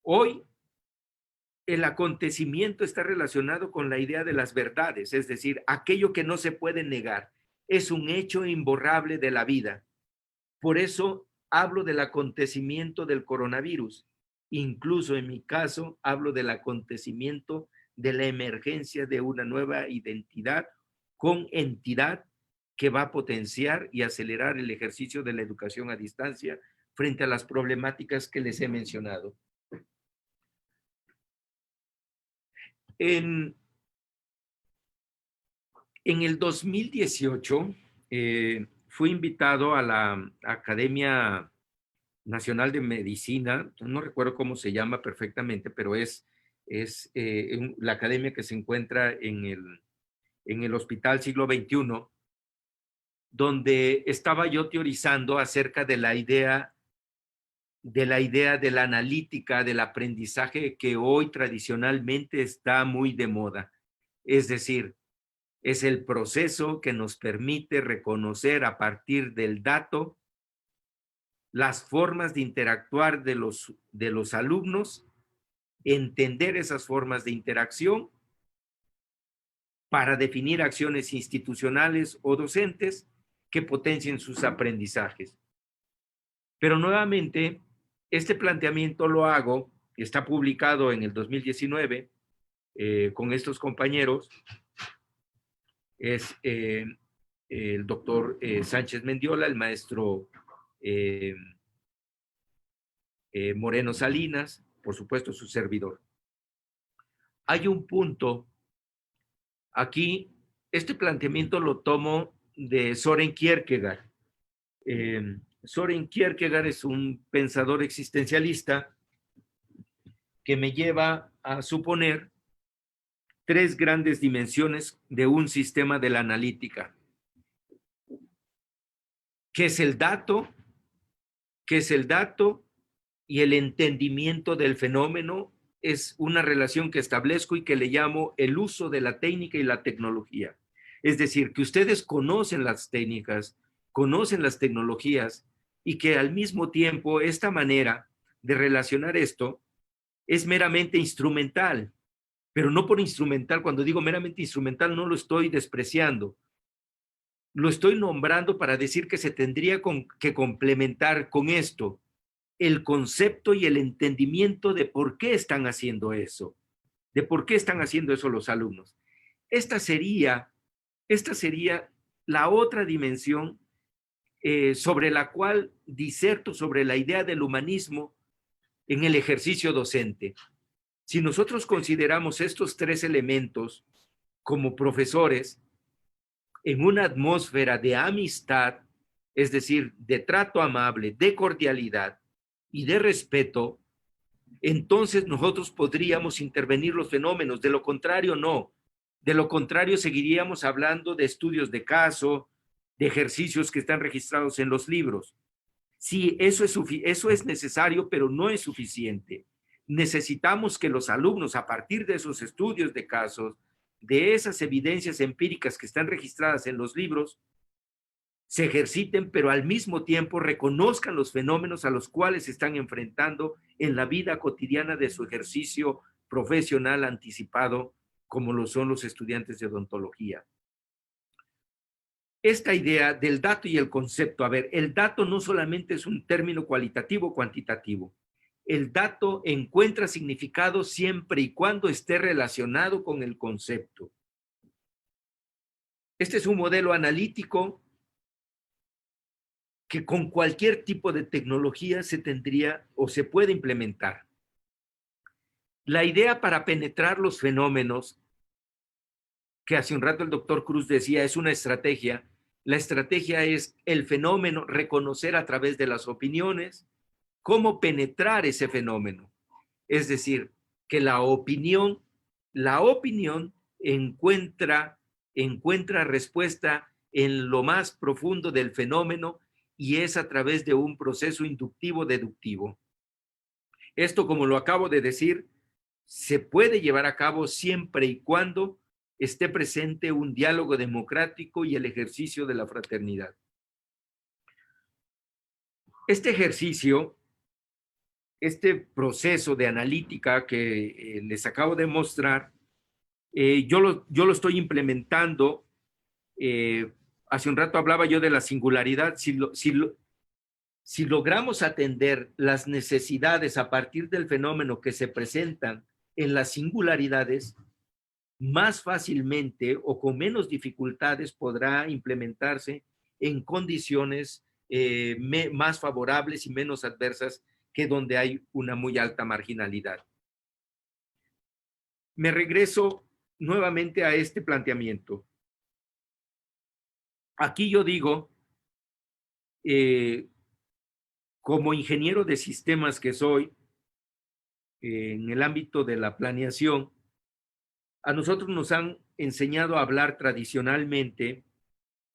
Hoy, el acontecimiento está relacionado con la idea de las verdades, es decir, aquello que no se puede negar. Es un hecho imborrable de la vida. Por eso hablo del acontecimiento del coronavirus. Incluso en mi caso, hablo del acontecimiento de la emergencia de una nueva identidad con entidad que va a potenciar y acelerar el ejercicio de la educación a distancia frente a las problemáticas que les he mencionado. En el 2018 fui invitado a la Academia Nacional de Medicina, no recuerdo cómo se llama perfectamente, pero es la academia que se encuentra en el Hospital Siglo XXI, donde estaba yo teorizando acerca de la idea de la analítica, del aprendizaje que hoy tradicionalmente está muy de moda. Es decir, es el proceso que nos permite reconocer a partir del dato las formas de interactuar de los alumnos, entender esas formas de interacción para definir acciones institucionales o docentes que potencien sus aprendizajes. Pero nuevamente, este planteamiento lo hago, está publicado en el 2019 con estos compañeros, es el doctor Sánchez Mendiola, el maestro Moreno Salinas, por supuesto su servidor. Hay un punto aquí, este planteamiento lo tomo de Søren Kierkegaard. Søren Kierkegaard es un pensador existencialista que me lleva a suponer tres grandes dimensiones de un sistema de la analítica. ¿Qué es el dato? ¿Qué es el dato? Y el entendimiento del fenómeno es una relación que establezco y que le llamo el uso de la técnica y la tecnología. Es decir, que ustedes conocen las técnicas, conocen las tecnologías y que al mismo tiempo esta manera de relacionar esto es meramente instrumental, pero no por instrumental. Cuando digo meramente instrumental no lo estoy despreciando, lo estoy nombrando para decir que se tendría que complementar con esto el concepto y el entendimiento de por qué están haciendo eso, de por qué están haciendo eso los alumnos. Esta sería la otra dimensión sobre la cual diserto sobre la idea del humanismo en el ejercicio docente. Si nosotros consideramos estos tres elementos como profesores en una atmósfera de amistad, es decir, de trato amable, de cordialidad y de respeto, entonces nosotros podríamos intervenir los fenómenos. De lo contrario, no. De lo contrario, seguiríamos hablando de estudios de caso, de ejercicios que están registrados en los libros. Sí, eso es necesario, pero no es suficiente. Necesitamos que los alumnos, a partir de esos estudios de casos, de esas evidencias empíricas que están registradas en los libros, se ejerciten, pero al mismo tiempo reconozcan los fenómenos a los cuales se están enfrentando en la vida cotidiana de su ejercicio profesional anticipado, como lo son los estudiantes de odontología. Esta idea del dato y el concepto, a ver, el dato no solamente es un término cualitativo o cuantitativo. El dato encuentra significado siempre y cuando esté relacionado con el concepto. Este es un modelo analítico que con cualquier tipo de tecnología se tendría o se puede implementar. La idea para penetrar los fenómenos, que hace un rato el doctor Cruz decía, es una estrategia. La estrategia es el fenómeno, reconocer a través de las opiniones cómo penetrar ese fenómeno. Es decir, que la opinión encuentra respuesta en lo más profundo del fenómeno y es a través de un proceso inductivo-deductivo. Esto, como lo acabo de decir, se puede llevar a cabo siempre y cuando esté presente un diálogo democrático y el ejercicio de la fraternidad. Este ejercicio, este proceso de analítica que les acabo de mostrar, yo lo estoy implementando. Hace un rato hablaba yo de la singularidad. Si logramos atender las necesidades a partir del fenómeno que se presentan en las singularidades, más fácilmente o con menos dificultades podrá implementarse en condiciones más favorables y menos adversas que donde hay una muy alta marginalidad. Me regreso nuevamente a este planteamiento. Aquí yo digo, como ingeniero de sistemas que soy, en el ámbito de la planeación, a nosotros nos han enseñado a hablar tradicionalmente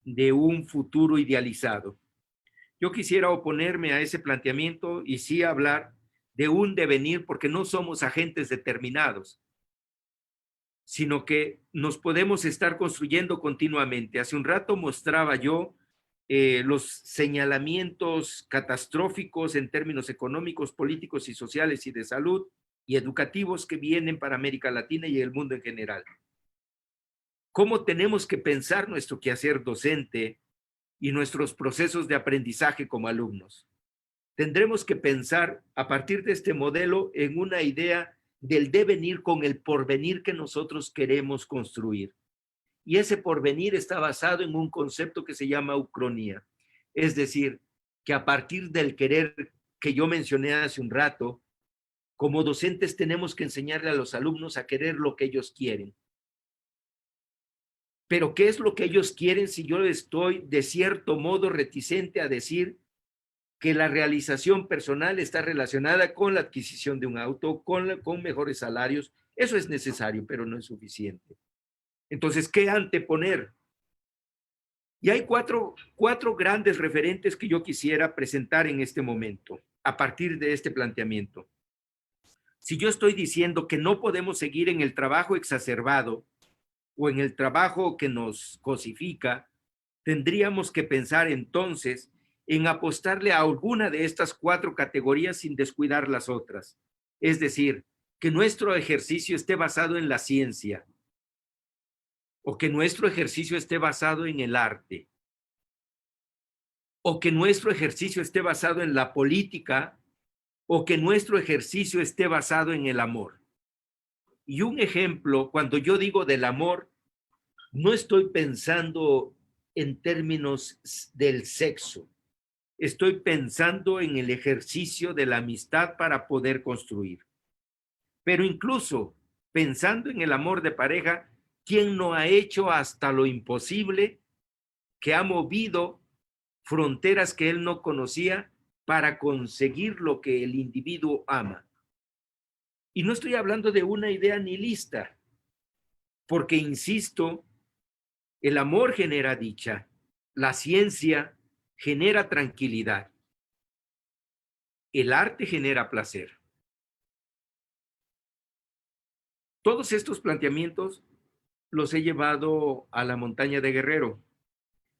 de un futuro idealizado. Yo quisiera oponerme a ese planteamiento y sí hablar de un devenir, porque no somos agentes determinados, sino que nos podemos estar construyendo continuamente. Hace un rato mostraba yo los señalamientos catastróficos en términos económicos, políticos y sociales y de salud y educativos que vienen para América Latina y el mundo en general. ¿Cómo tenemos que pensar nuestro quehacer docente y nuestros procesos de aprendizaje como alumnos? Tendremos que pensar a partir de este modelo en una idea del devenir con el porvenir que nosotros queremos construir. Y ese porvenir está basado en un concepto que se llama ucronía. Es decir, que a partir del querer que yo mencioné hace un rato, como docentes tenemos que enseñarle a los alumnos a querer lo que ellos quieren. Pero ¿qué es lo que ellos quieren si yo estoy de cierto modo reticente a decir que la realización personal está relacionada con la adquisición de un auto, con mejores salarios? Eso es necesario, pero no es suficiente. Entonces, ¿qué anteponer? Y hay cuatro grandes referentes que yo quisiera presentar en este momento, a partir de este planteamiento. Si yo estoy diciendo que no podemos seguir en el trabajo exacerbado o en el trabajo que nos cosifica, tendríamos que pensar entonces en apostarle a alguna de estas cuatro categorías sin descuidar las otras. Es decir, que nuestro ejercicio esté basado en la ciencia o que nuestro ejercicio esté basado en el arte o que nuestro ejercicio esté basado en la política o que nuestro ejercicio esté basado en el amor. Y un ejemplo, cuando yo digo del amor, no estoy pensando en términos del sexo. Estoy pensando en el ejercicio de la amistad para poder construir. Pero incluso pensando en el amor de pareja, ¿quién no ha hecho hasta lo imposible, que ha movido fronteras que él no conocía para conseguir lo que el individuo ama? Y no estoy hablando de una idea nihilista, porque insisto, el amor genera dicha, la ciencia genera tranquilidad, el arte genera placer. Todos estos planteamientos los he llevado a la montaña de Guerrero,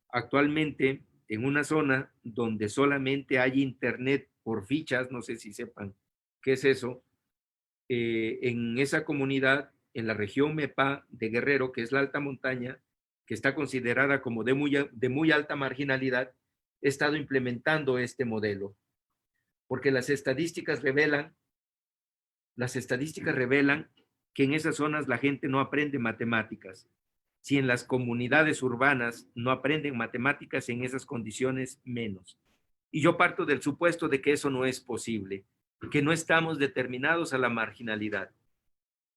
actualmente en una zona donde solamente hay internet por fichas, no sé si sepan qué es eso. En esa comunidad, en la región MEPA de Guerrero, que es la alta montaña, que está considerada como de muy alta marginalidad, he estado implementando este modelo, porque las estadísticas revelan que en esas zonas la gente no aprende matemáticas. Si en las comunidades urbanas no aprenden matemáticas, en esas condiciones menos. Y yo parto del supuesto de que eso no es posible, que no estamos determinados a la marginalidad,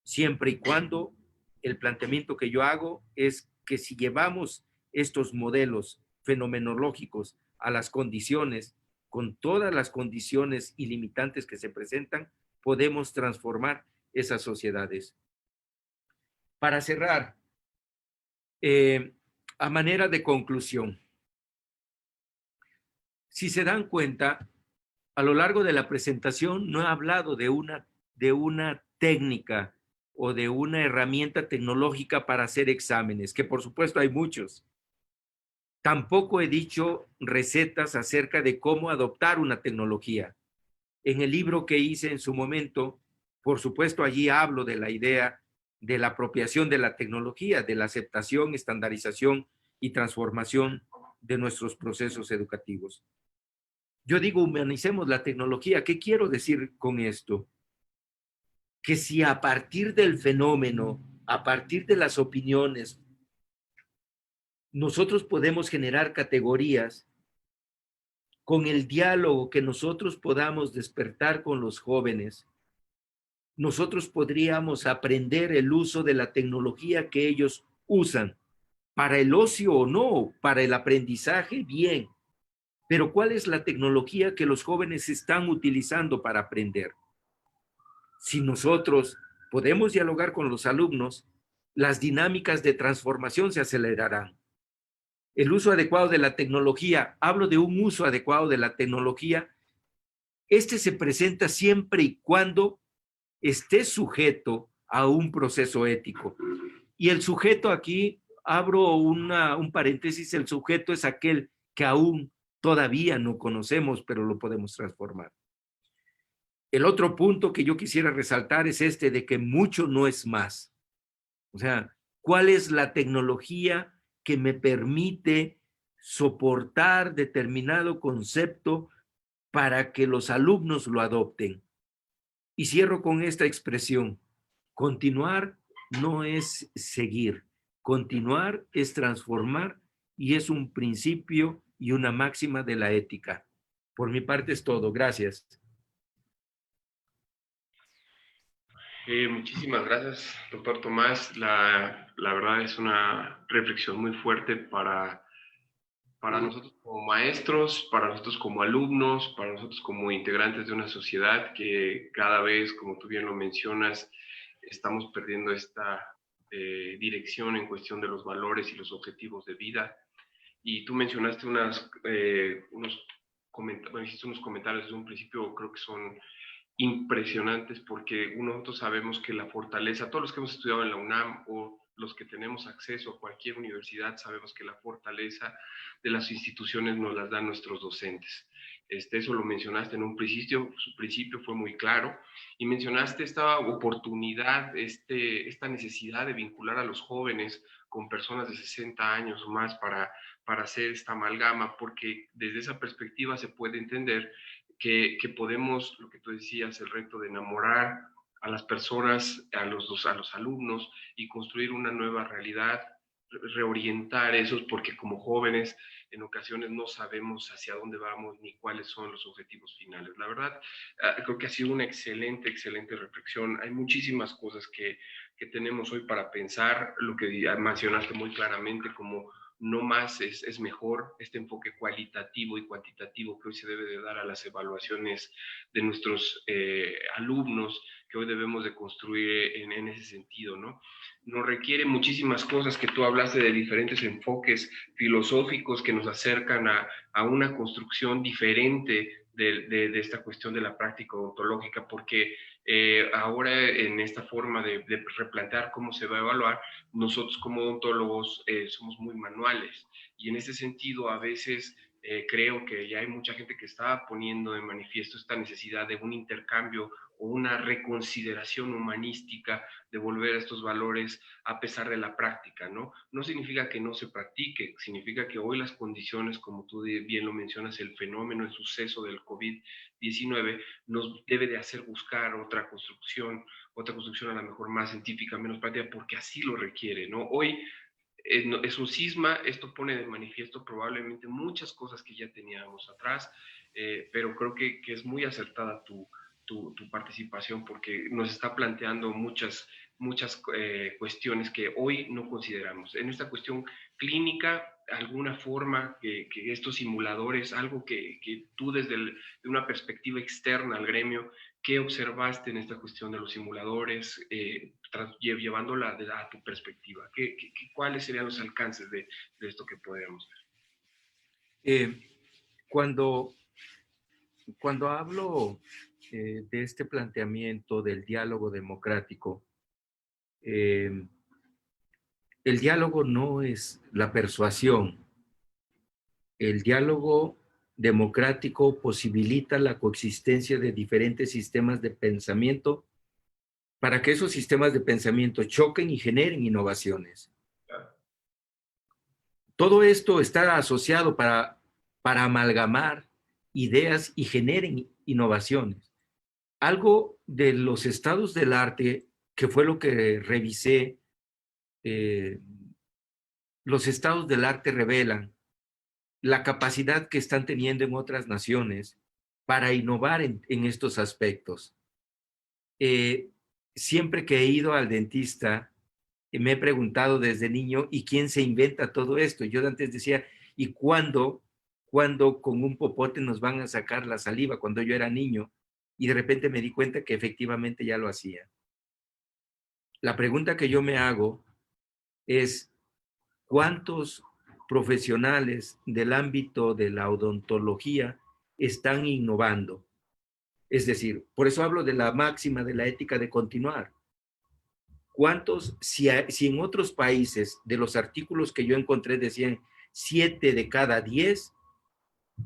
siempre y cuando el planteamiento que yo hago es que si llevamos estos modelos fenomenológicos a las condiciones, con todas las condiciones ilimitantes que se presentan, podemos transformar esas sociedades. Para cerrar, a manera de conclusión, si se dan cuenta, a lo largo de la presentación no he hablado de una técnica o de una herramienta tecnológica para hacer exámenes, que por supuesto hay muchos. Tampoco he dicho recetas acerca de cómo adoptar una tecnología. En el libro que hice en su momento, por supuesto, allí hablo de la idea de la apropiación de la tecnología, de la aceptación, estandarización y transformación de nuestros procesos educativos. Yo digo, humanicemos la tecnología. ¿Qué quiero decir con esto? Que si a partir del fenómeno, a partir de las opiniones, nosotros podemos generar categorías, con el diálogo que nosotros podamos despertar con los jóvenes, nosotros podríamos aprender el uso de la tecnología que ellos usan, para el ocio o no, para el aprendizaje, bien. Pero ¿cuál es la tecnología que los jóvenes están utilizando para aprender? Si nosotros podemos dialogar con los alumnos, las dinámicas de transformación se acelerarán. El uso adecuado de la tecnología, hablo de un uso adecuado de la tecnología, este se presenta siempre y cuando esté sujeto a un proceso ético. Y el sujeto aquí, abro un paréntesis, el sujeto es aquel que aún todavía no conocemos, pero lo podemos transformar. El otro punto que yo quisiera resaltar es este de que mucho no es más. O sea, ¿cuál es la tecnología que me permite soportar determinado concepto para que los alumnos lo adopten? Y cierro con esta expresión: continuar no es seguir, continuar es transformar, y es un principio y una máxima de la ética. Por mi parte es todo. Gracias. Muchísimas gracias, doctor Tomás. La verdad es una reflexión muy fuerte para nosotros como maestros, para nosotros como alumnos, para nosotros como integrantes de una sociedad que cada vez, como tú bien lo mencionas, estamos perdiendo esta dirección en cuestión de los valores y los objetivos de vida. Y tú mencionaste hiciste unos comentarios desde un principio, creo que son impresionantes, porque nosotros sabemos que la fortaleza, todos los que hemos estudiado en la UNAM o los que tenemos acceso a cualquier universidad, sabemos que la fortaleza de las instituciones nos las dan nuestros docentes. Eso lo mencionaste en un principio, su principio fue muy claro, y mencionaste esta oportunidad, esta necesidad de vincular a los jóvenes con personas de 60 años o más para hacer esta amalgama, porque desde esa perspectiva se puede entender que podemos, lo que tú decías, el reto de enamorar a las personas, a los alumnos y construir una nueva realidad, reorientar esos, porque como jóvenes en ocasiones no sabemos hacia dónde vamos ni cuáles son los objetivos finales. La verdad, creo que ha sido una excelente, excelente reflexión. Hay muchísimas cosas que tenemos hoy para pensar, lo que mencionaste muy claramente como no más es mejor, este enfoque cualitativo y cuantitativo que hoy se debe de dar a las evaluaciones de nuestros alumnos, que hoy debemos de construir en ese sentido, ¿no? Nos requiere muchísimas cosas que tú hablaste de diferentes enfoques filosóficos que nos acercan a una construcción diferente de esta cuestión de la práctica odontológica, porque ahora en esta forma de replantear cómo se va a evaluar, nosotros como odontólogos somos muy manuales y en ese sentido a veces creo que ya hay mucha gente que está poniendo de manifiesto esta necesidad de un intercambio o una reconsideración humanística de volver a estos valores a pesar de la práctica, ¿no? No significa que no se practique, significa que hoy las condiciones, como tú bien lo mencionas, el fenómeno, el suceso del COVID-19 nos debe de hacer buscar otra construcción a lo mejor más científica, menos práctica, porque así lo requiere, ¿no? Hoy es un cisma, esto pone de manifiesto probablemente muchas cosas que ya teníamos atrás, pero creo que es muy acertada tu participación porque nos está planteando muchas cuestiones que hoy no consideramos. En esta cuestión clínica, alguna forma que estos simuladores, algo que tú desde de una perspectiva externa al gremio, ¿qué observaste en esta cuestión de los simuladores, llevándola a tu perspectiva? ¿Cuáles serían los alcances de esto que podríamos ver? Cuando, cuando hablo de este planteamiento del diálogo democrático, el diálogo no es la persuasión. El diálogo democrático posibilita la coexistencia de diferentes sistemas de pensamiento para que esos sistemas de pensamiento choquen y generen innovaciones. Todo esto está asociado para amalgamar ideas y generen innovaciones. Algo de los estados del arte, que fue lo que revisé, los estados del arte revelan la capacidad que están teniendo en otras naciones para innovar en estos aspectos. Siempre que he ido al dentista, me he preguntado desde niño, ¿y quién se inventa todo esto? Yo antes decía, ¿y cuándo con un popote nos van a sacar la saliva? Cuando yo era niño, y de repente me di cuenta que efectivamente ya lo hacía. La pregunta que yo me hago es, ¿cuántos profesionales del ámbito de la odontología están innovando? Es decir, por eso hablo de la máxima de la ética de continuar. ¿Cuántos, si en otros países de los artículos que yo encontré decían 7 de cada 10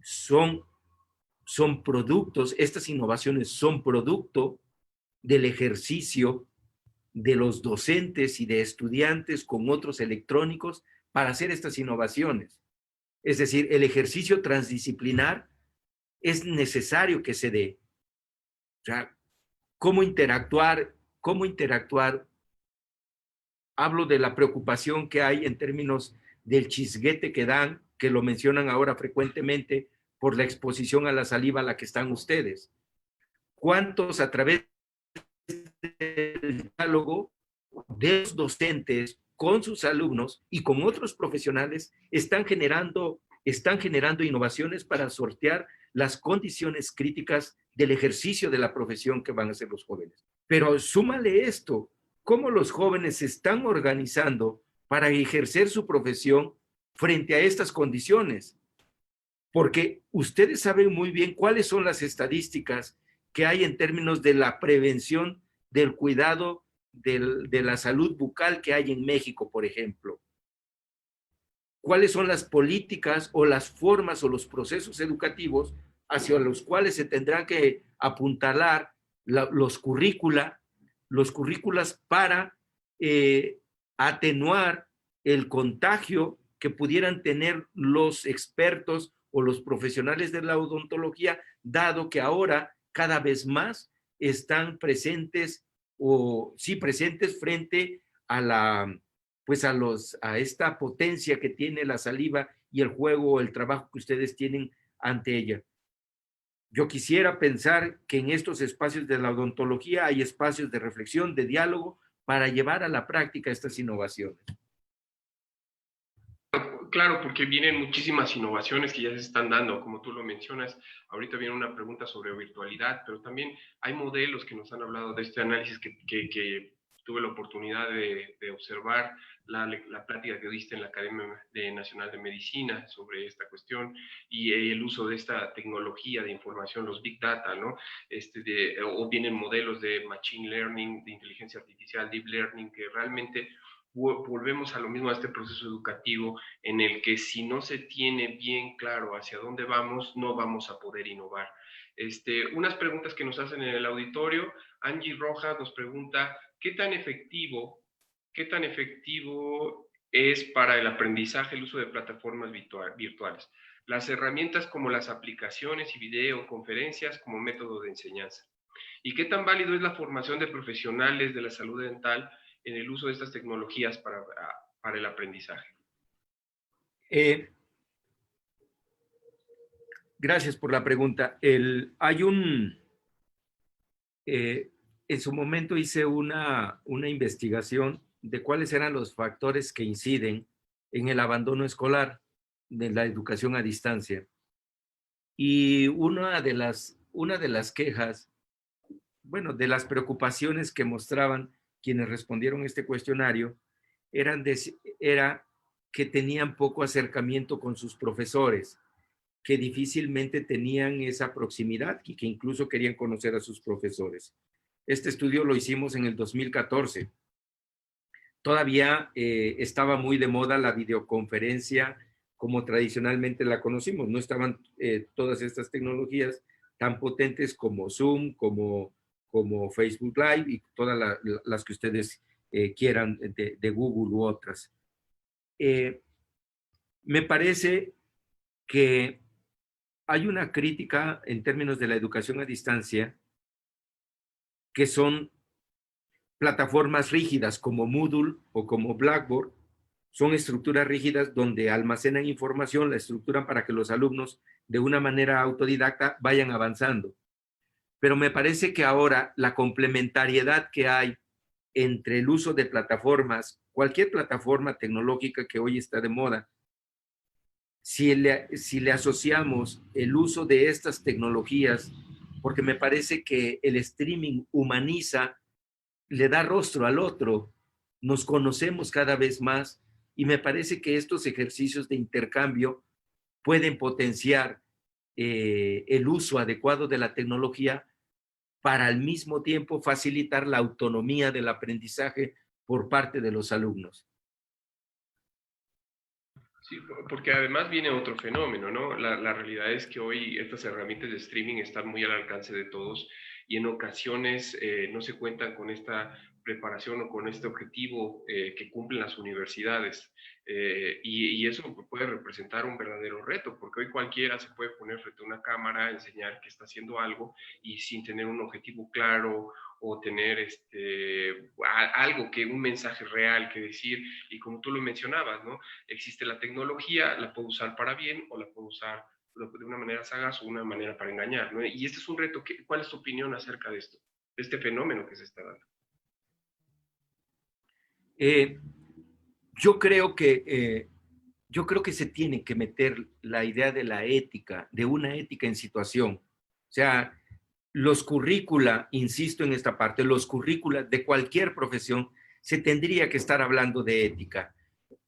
son, son productos, estas innovaciones son producto del ejercicio de los docentes y de estudiantes con otros electrónicos para hacer estas innovaciones? Es decir, el ejercicio transdisciplinar es necesario que se dé. O sea, cómo interactuar. Hablo de la preocupación que hay en términos del chisguete que dan, que lo mencionan ahora frecuentemente por la exposición a la saliva a la que están ustedes. ¿Cuántos a través del diálogo de los docentes con sus alumnos y con otros profesionales están generando innovaciones para sortear las condiciones críticas del ejercicio de la profesión que van a hacer los jóvenes? Pero súmale esto, cómo los jóvenes se están organizando para ejercer su profesión frente a estas condiciones. Porque ustedes saben muy bien cuáles son las estadísticas que hay en términos de la prevención del cuidado de la salud bucal que hay en México, por ejemplo. ¿Cuáles son las políticas o las formas o los procesos educativos hacia los cuales se tendrán que apuntalar los currículas para atenuar el contagio que pudieran tener los expertos o los profesionales de la odontología, dado que ahora cada vez más están presentes o sí presentes frente a a esta potencia que tiene la saliva y el juego o el trabajo que ustedes tienen ante ella. Yo quisiera pensar que en estos espacios de la odontología hay espacios de reflexión, de diálogo, para llevar a la práctica estas innovaciones. Claro, porque vienen muchísimas innovaciones que ya se están dando, como tú lo mencionas. Ahorita viene una pregunta sobre virtualidad, pero también hay modelos que nos han hablado de este análisis que tuve la oportunidad de observar, la plática que diste en la Academia Nacional de Medicina sobre esta cuestión y el uso de esta tecnología de información, los big data, ¿no? O vienen modelos de machine learning, de inteligencia artificial, deep learning, que realmente volvemos a lo mismo, a este proceso educativo en el que si no se tiene bien claro hacia dónde vamos, no vamos a poder innovar. Unas preguntas que nos hacen en el auditorio. Angie Rojas nos pregunta, qué tan efectivo es para el aprendizaje el uso de plataformas virtuales? Las herramientas como las aplicaciones y videoconferencias como método de enseñanza. ¿Y qué tan válido es la formación de profesionales de la salud dental en el uso de estas tecnologías para el aprendizaje? Gracias por la pregunta. En su momento hice una investigación de cuáles eran los factores que inciden en el abandono escolar de la educación a distancia. Y una de las quejas, bueno, de las preocupaciones que mostraban quienes respondieron a este cuestionario, era que tenían poco acercamiento con sus profesores, que difícilmente tenían esa proximidad y que incluso querían conocer a sus profesores. Este estudio lo hicimos en el 2014. Todavía estaba muy de moda la videoconferencia como tradicionalmente la conocimos. No estaban todas estas tecnologías tan potentes como Zoom, como Facebook Live y todas las que ustedes quieran de Google u otras. Me parece que hay una crítica en términos de la educación a distancia que son plataformas rígidas como Moodle o como Blackboard. Son estructuras rígidas donde almacenan información, la estructuran para que los alumnos de una manera autodidacta vayan avanzando. Pero me parece que ahora la complementariedad que hay entre el uso de plataformas, cualquier plataforma tecnológica que hoy está de moda, si le asociamos el uso de estas tecnologías, porque me parece que el streaming humaniza, le da rostro al otro, nos conocemos cada vez más y me parece que estos ejercicios de intercambio pueden potenciar el uso adecuado de la tecnología para al mismo tiempo facilitar la autonomía del aprendizaje por parte de los alumnos. Sí, porque además viene otro fenómeno, ¿no? La realidad es que hoy estas herramientas de streaming están muy al alcance de todos y en ocasiones no se cuentan con esta preparación o con este objetivo que cumplen las universidades. Y eso puede representar un verdadero reto, porque hoy cualquiera se puede poner frente a una cámara, enseñar que está haciendo algo y sin tener un objetivo claro o tener algo un mensaje real que decir, y como tú lo mencionabas, ¿no? Existe la tecnología, la puedo usar para bien o la puedo usar de una manera sagaz o una manera para engañar, ¿no? Y este es un reto. ¿Cuál es tu opinión acerca de esto, de este fenómeno que se está dando? Yo creo que se tiene que meter la idea de la ética, de una ética en situación. O sea, los currícula, insisto en esta parte, los currícula de cualquier profesión se tendría que estar hablando de ética,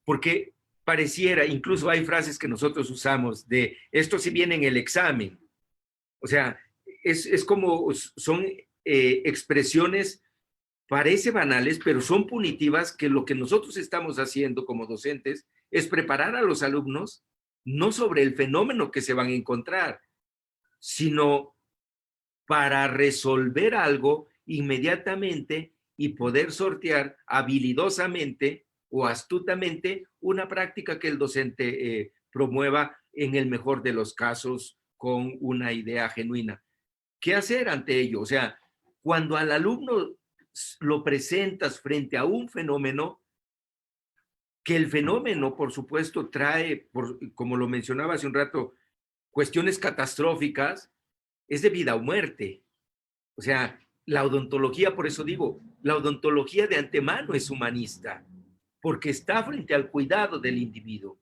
porque pareciera, incluso hay frases que nosotros usamos de esto si viene en el examen. O sea, es como son expresiones, parece banales, pero son punitivas, que lo que nosotros estamos haciendo como docentes es preparar a los alumnos no sobre el fenómeno que se van a encontrar, sino para resolver algo inmediatamente y poder sortear habilidosamente o astutamente una práctica que el docente promueva en el mejor de los casos con una idea genuina. ¿Qué hacer ante ello? O sea, cuando al alumno lo presentas frente a un fenómeno, que el fenómeno, por supuesto, trae, como lo mencionaba hace un rato, cuestiones catastróficas, es de vida o muerte. O sea, la odontología, por eso digo, la odontología de antemano es humanista, porque está frente al cuidado del individuo.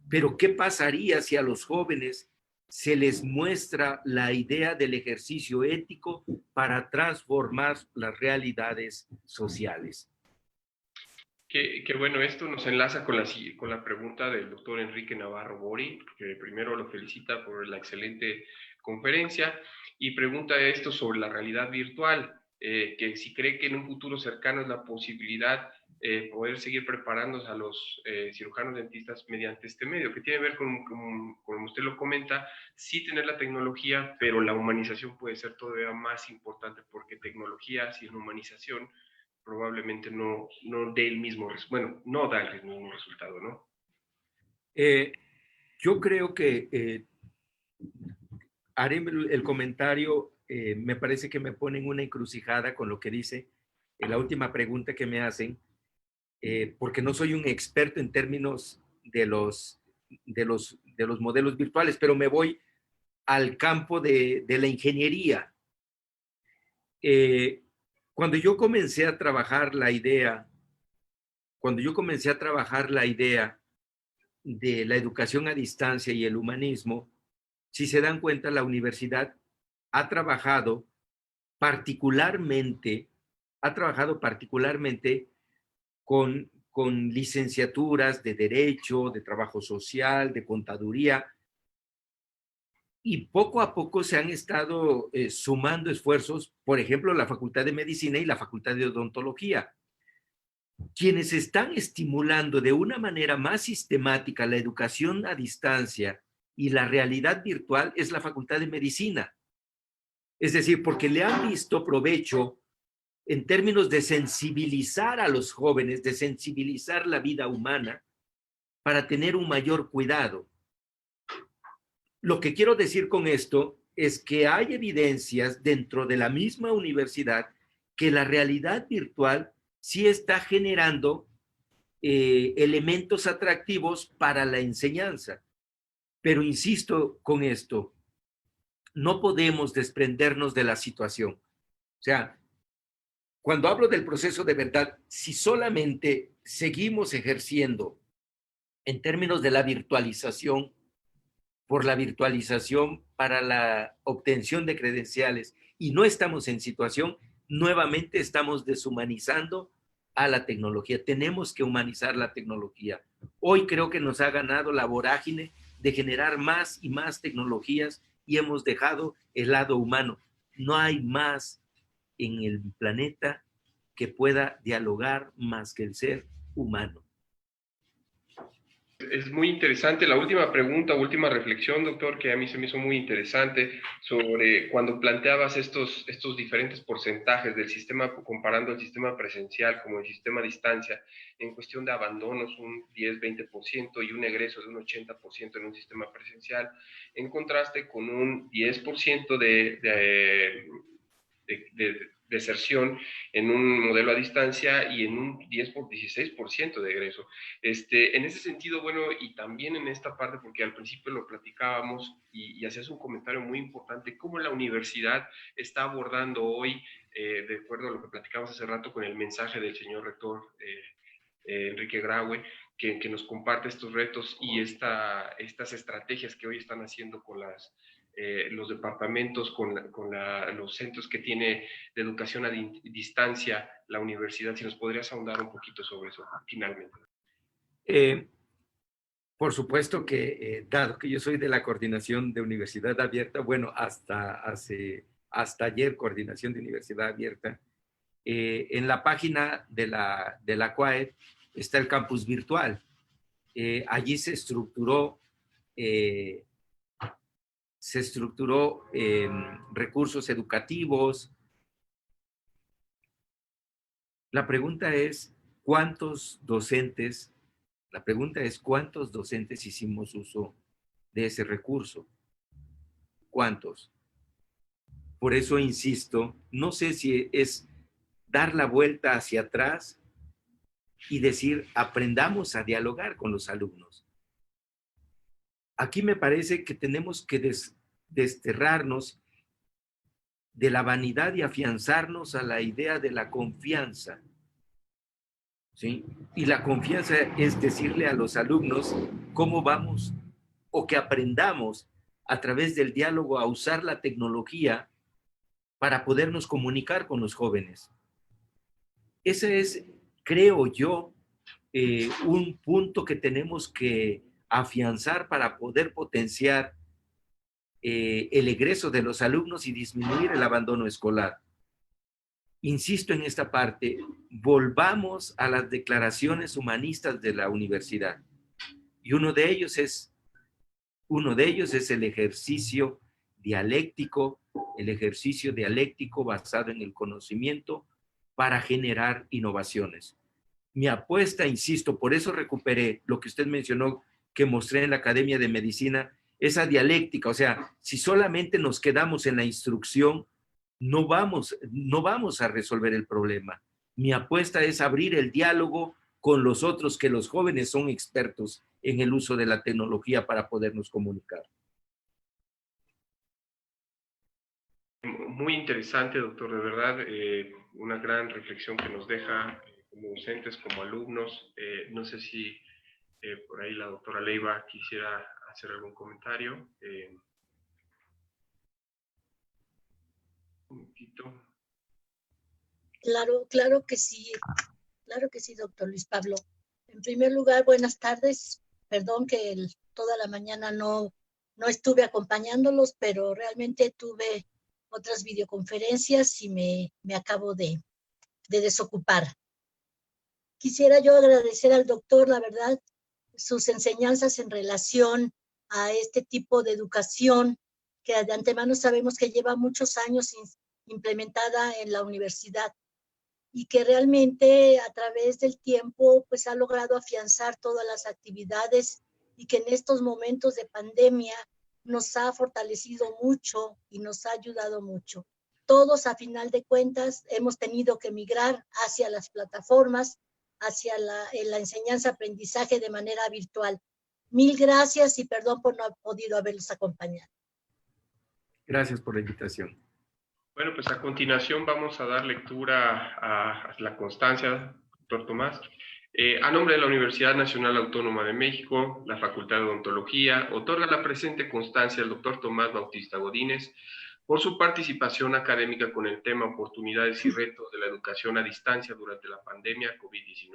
Pero ¿qué pasaría si a los jóvenes se les muestra la idea del ejercicio ético para transformar las realidades sociales? Que bueno, esto nos enlaza con la pregunta del doctor Enrique Navarro Bori, que primero lo felicita por la excelente conferencia y pregunta esto sobre la realidad virtual, que si cree que en un futuro cercano es la posibilidad poder seguir preparándose a los cirujanos dentistas mediante este medio, que tiene que ver como usted lo comenta, sí tener la tecnología, pero la humanización puede ser todavía más importante, porque tecnología sin humanización probablemente no dé el mismo, bueno, no da el mismo resultado, ¿no? Yo creo que haré el comentario, me parece que me pone en una encrucijada con lo que dice la última pregunta que me hacen. porque no soy un experto en términos de los modelos virtuales, pero me voy al campo de la ingeniería. Cuando yo comencé a trabajar la idea, de la educación a distancia y el humanismo, si se dan cuenta, la universidad ha trabajado particularmente, con licenciaturas de Derecho, de Trabajo Social, de Contaduría, y poco a poco se han estado sumando esfuerzos, por ejemplo, la Facultad de Medicina y la Facultad de Odontología. Quienes están estimulando de una manera más sistemática la educación a distancia y la realidad virtual es la Facultad de Medicina. Es decir, porque le han visto provecho en términos de sensibilizar a los jóvenes, de sensibilizar la vida humana para tener un mayor cuidado. Lo que quiero decir con esto es que hay evidencias dentro de la misma universidad que la realidad virtual sí está generando elementos atractivos para la enseñanza. Pero insisto con esto, no podemos desprendernos de la situación. O sea, cuando hablo del proceso de verdad, si solamente seguimos ejerciendo en términos de la virtualización, por la virtualización para la obtención de credenciales y no estamos en situación, nuevamente estamos deshumanizando a la tecnología. Tenemos que humanizar la tecnología. Hoy creo que nos ha ganado la vorágine de generar más y más tecnologías y hemos dejado el lado humano. No hay más en el planeta que pueda dialogar más que el ser humano. Es muy interesante. La última pregunta, última reflexión, doctor, que a mí se me hizo muy interesante sobre cuando planteabas estos diferentes porcentajes del sistema, comparando el sistema presencial como el sistema a distancia, en cuestión de abandonos, un 10-20% y un egreso de un 80% en un sistema presencial, en contraste con un 10% de deserción en un modelo a distancia y en un 16% de egreso. En ese sentido, bueno, y también en esta parte, porque al principio lo platicábamos y hacías un comentario muy importante, cómo la universidad está abordando hoy, de acuerdo a lo que platicamos hace rato con el mensaje del señor rector Enrique Graue, que nos comparte estos retos y estas estrategias que hoy están haciendo con los departamentos, los centros que tiene de educación a distancia, la universidad. Si nos podrías ahondar un poquito sobre eso, finalmente. Por supuesto que, dado que yo soy de la coordinación de Universidad Abierta, bueno, hasta ayer, coordinación de Universidad Abierta, en la página de la CUAED está el campus virtual. Allí se estructuró recursos educativos. La pregunta es, ¿cuántos docentes hicimos uso de ese recurso? ¿Cuántos? Por eso insisto, no sé si es dar la vuelta hacia atrás y decir, aprendamos a dialogar con los alumnos. Aquí me parece que tenemos que desterrarnos de la vanidad y afianzarnos a la idea de la confianza. ¿Sí? Y la confianza es decirle a los alumnos cómo vamos o que aprendamos a través del diálogo a usar la tecnología para podernos comunicar con los jóvenes. Ese es, creo yo, un punto que tenemos que afianzar para poder potenciar el egreso de los alumnos y disminuir el abandono escolar. Insisto en esta parte, volvamos a las declaraciones humanistas de la universidad. Y uno de ellos es el ejercicio dialéctico basado en el conocimiento para generar innovaciones. Mi apuesta, insisto, por eso recuperé lo que usted mencionó, que mostré en la Academia de Medicina, esa dialéctica. O sea, si solamente nos quedamos en la instrucción, no vamos a resolver el problema. Mi apuesta es abrir el diálogo con los otros, que los jóvenes son expertos en el uso de la tecnología para podernos comunicar. Muy interesante, doctor, de verdad, una gran reflexión que nos deja como docentes, como alumnos. No sé si por ahí la doctora Leiva quisiera hacer algún comentario. Un momentito. Claro que sí, doctor Luis Pablo. En primer lugar, buenas tardes. Perdón que toda la mañana no estuve acompañándolos, pero realmente tuve otras videoconferencias y me acabo de desocupar. Quisiera yo agradecer al doctor, la verdad, sus enseñanzas en relación a este tipo de educación que de antemano sabemos que lleva muchos años implementada en la universidad y que realmente a través del tiempo pues ha logrado afianzar todas las actividades y que en estos momentos de pandemia nos ha fortalecido mucho y nos ha ayudado mucho. Todos a final de cuentas hemos tenido que migrar hacia las plataformas, hacia la enseñanza-aprendizaje de manera virtual. Mil gracias y perdón por no haber podido haberlos acompañado. Gracias por la invitación. Bueno, pues a continuación vamos a dar lectura a la constancia, doctor Tomás. A nombre de la Universidad Nacional Autónoma de México, la Facultad de Odontología, otorga la presente constancia al doctor Tomás Bautista Godínez por su participación académica con el tema Oportunidades y retos de la educación a distancia durante la pandemia COVID-19.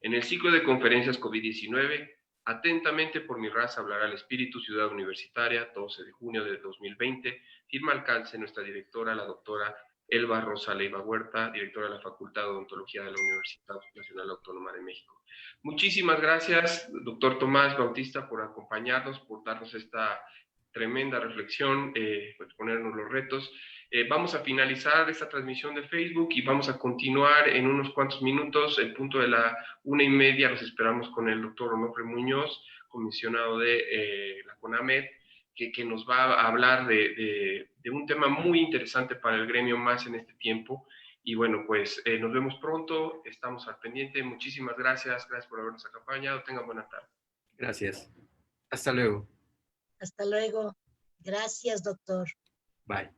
En el ciclo de conferencias COVID-19, atentamente por mi raza hablará el espíritu Ciudad Universitaria, 12 de junio de 2020, firma alcance nuestra directora, la doctora Elba Rosa Leiva Huerta, directora de la Facultad de Odontología de la Universidad Nacional Autónoma de México. Muchísimas gracias, doctor Tomás Bautista, por acompañarnos, por darnos esta tremenda reflexión, pues ponernos los retos. Vamos a finalizar esta transmisión de Facebook y vamos a continuar en unos cuantos minutos. El punto de la 1:30 los esperamos con el doctor Onofre Muñoz, comisionado de la CONAMED, que nos va a hablar de un tema muy interesante para el gremio más en este tiempo. Y bueno, pues nos vemos pronto, estamos al pendiente. Muchísimas gracias por habernos acompañado. Tengan buena tarde. Gracias. Hasta luego. Hasta luego. Gracias, doctor. Bye.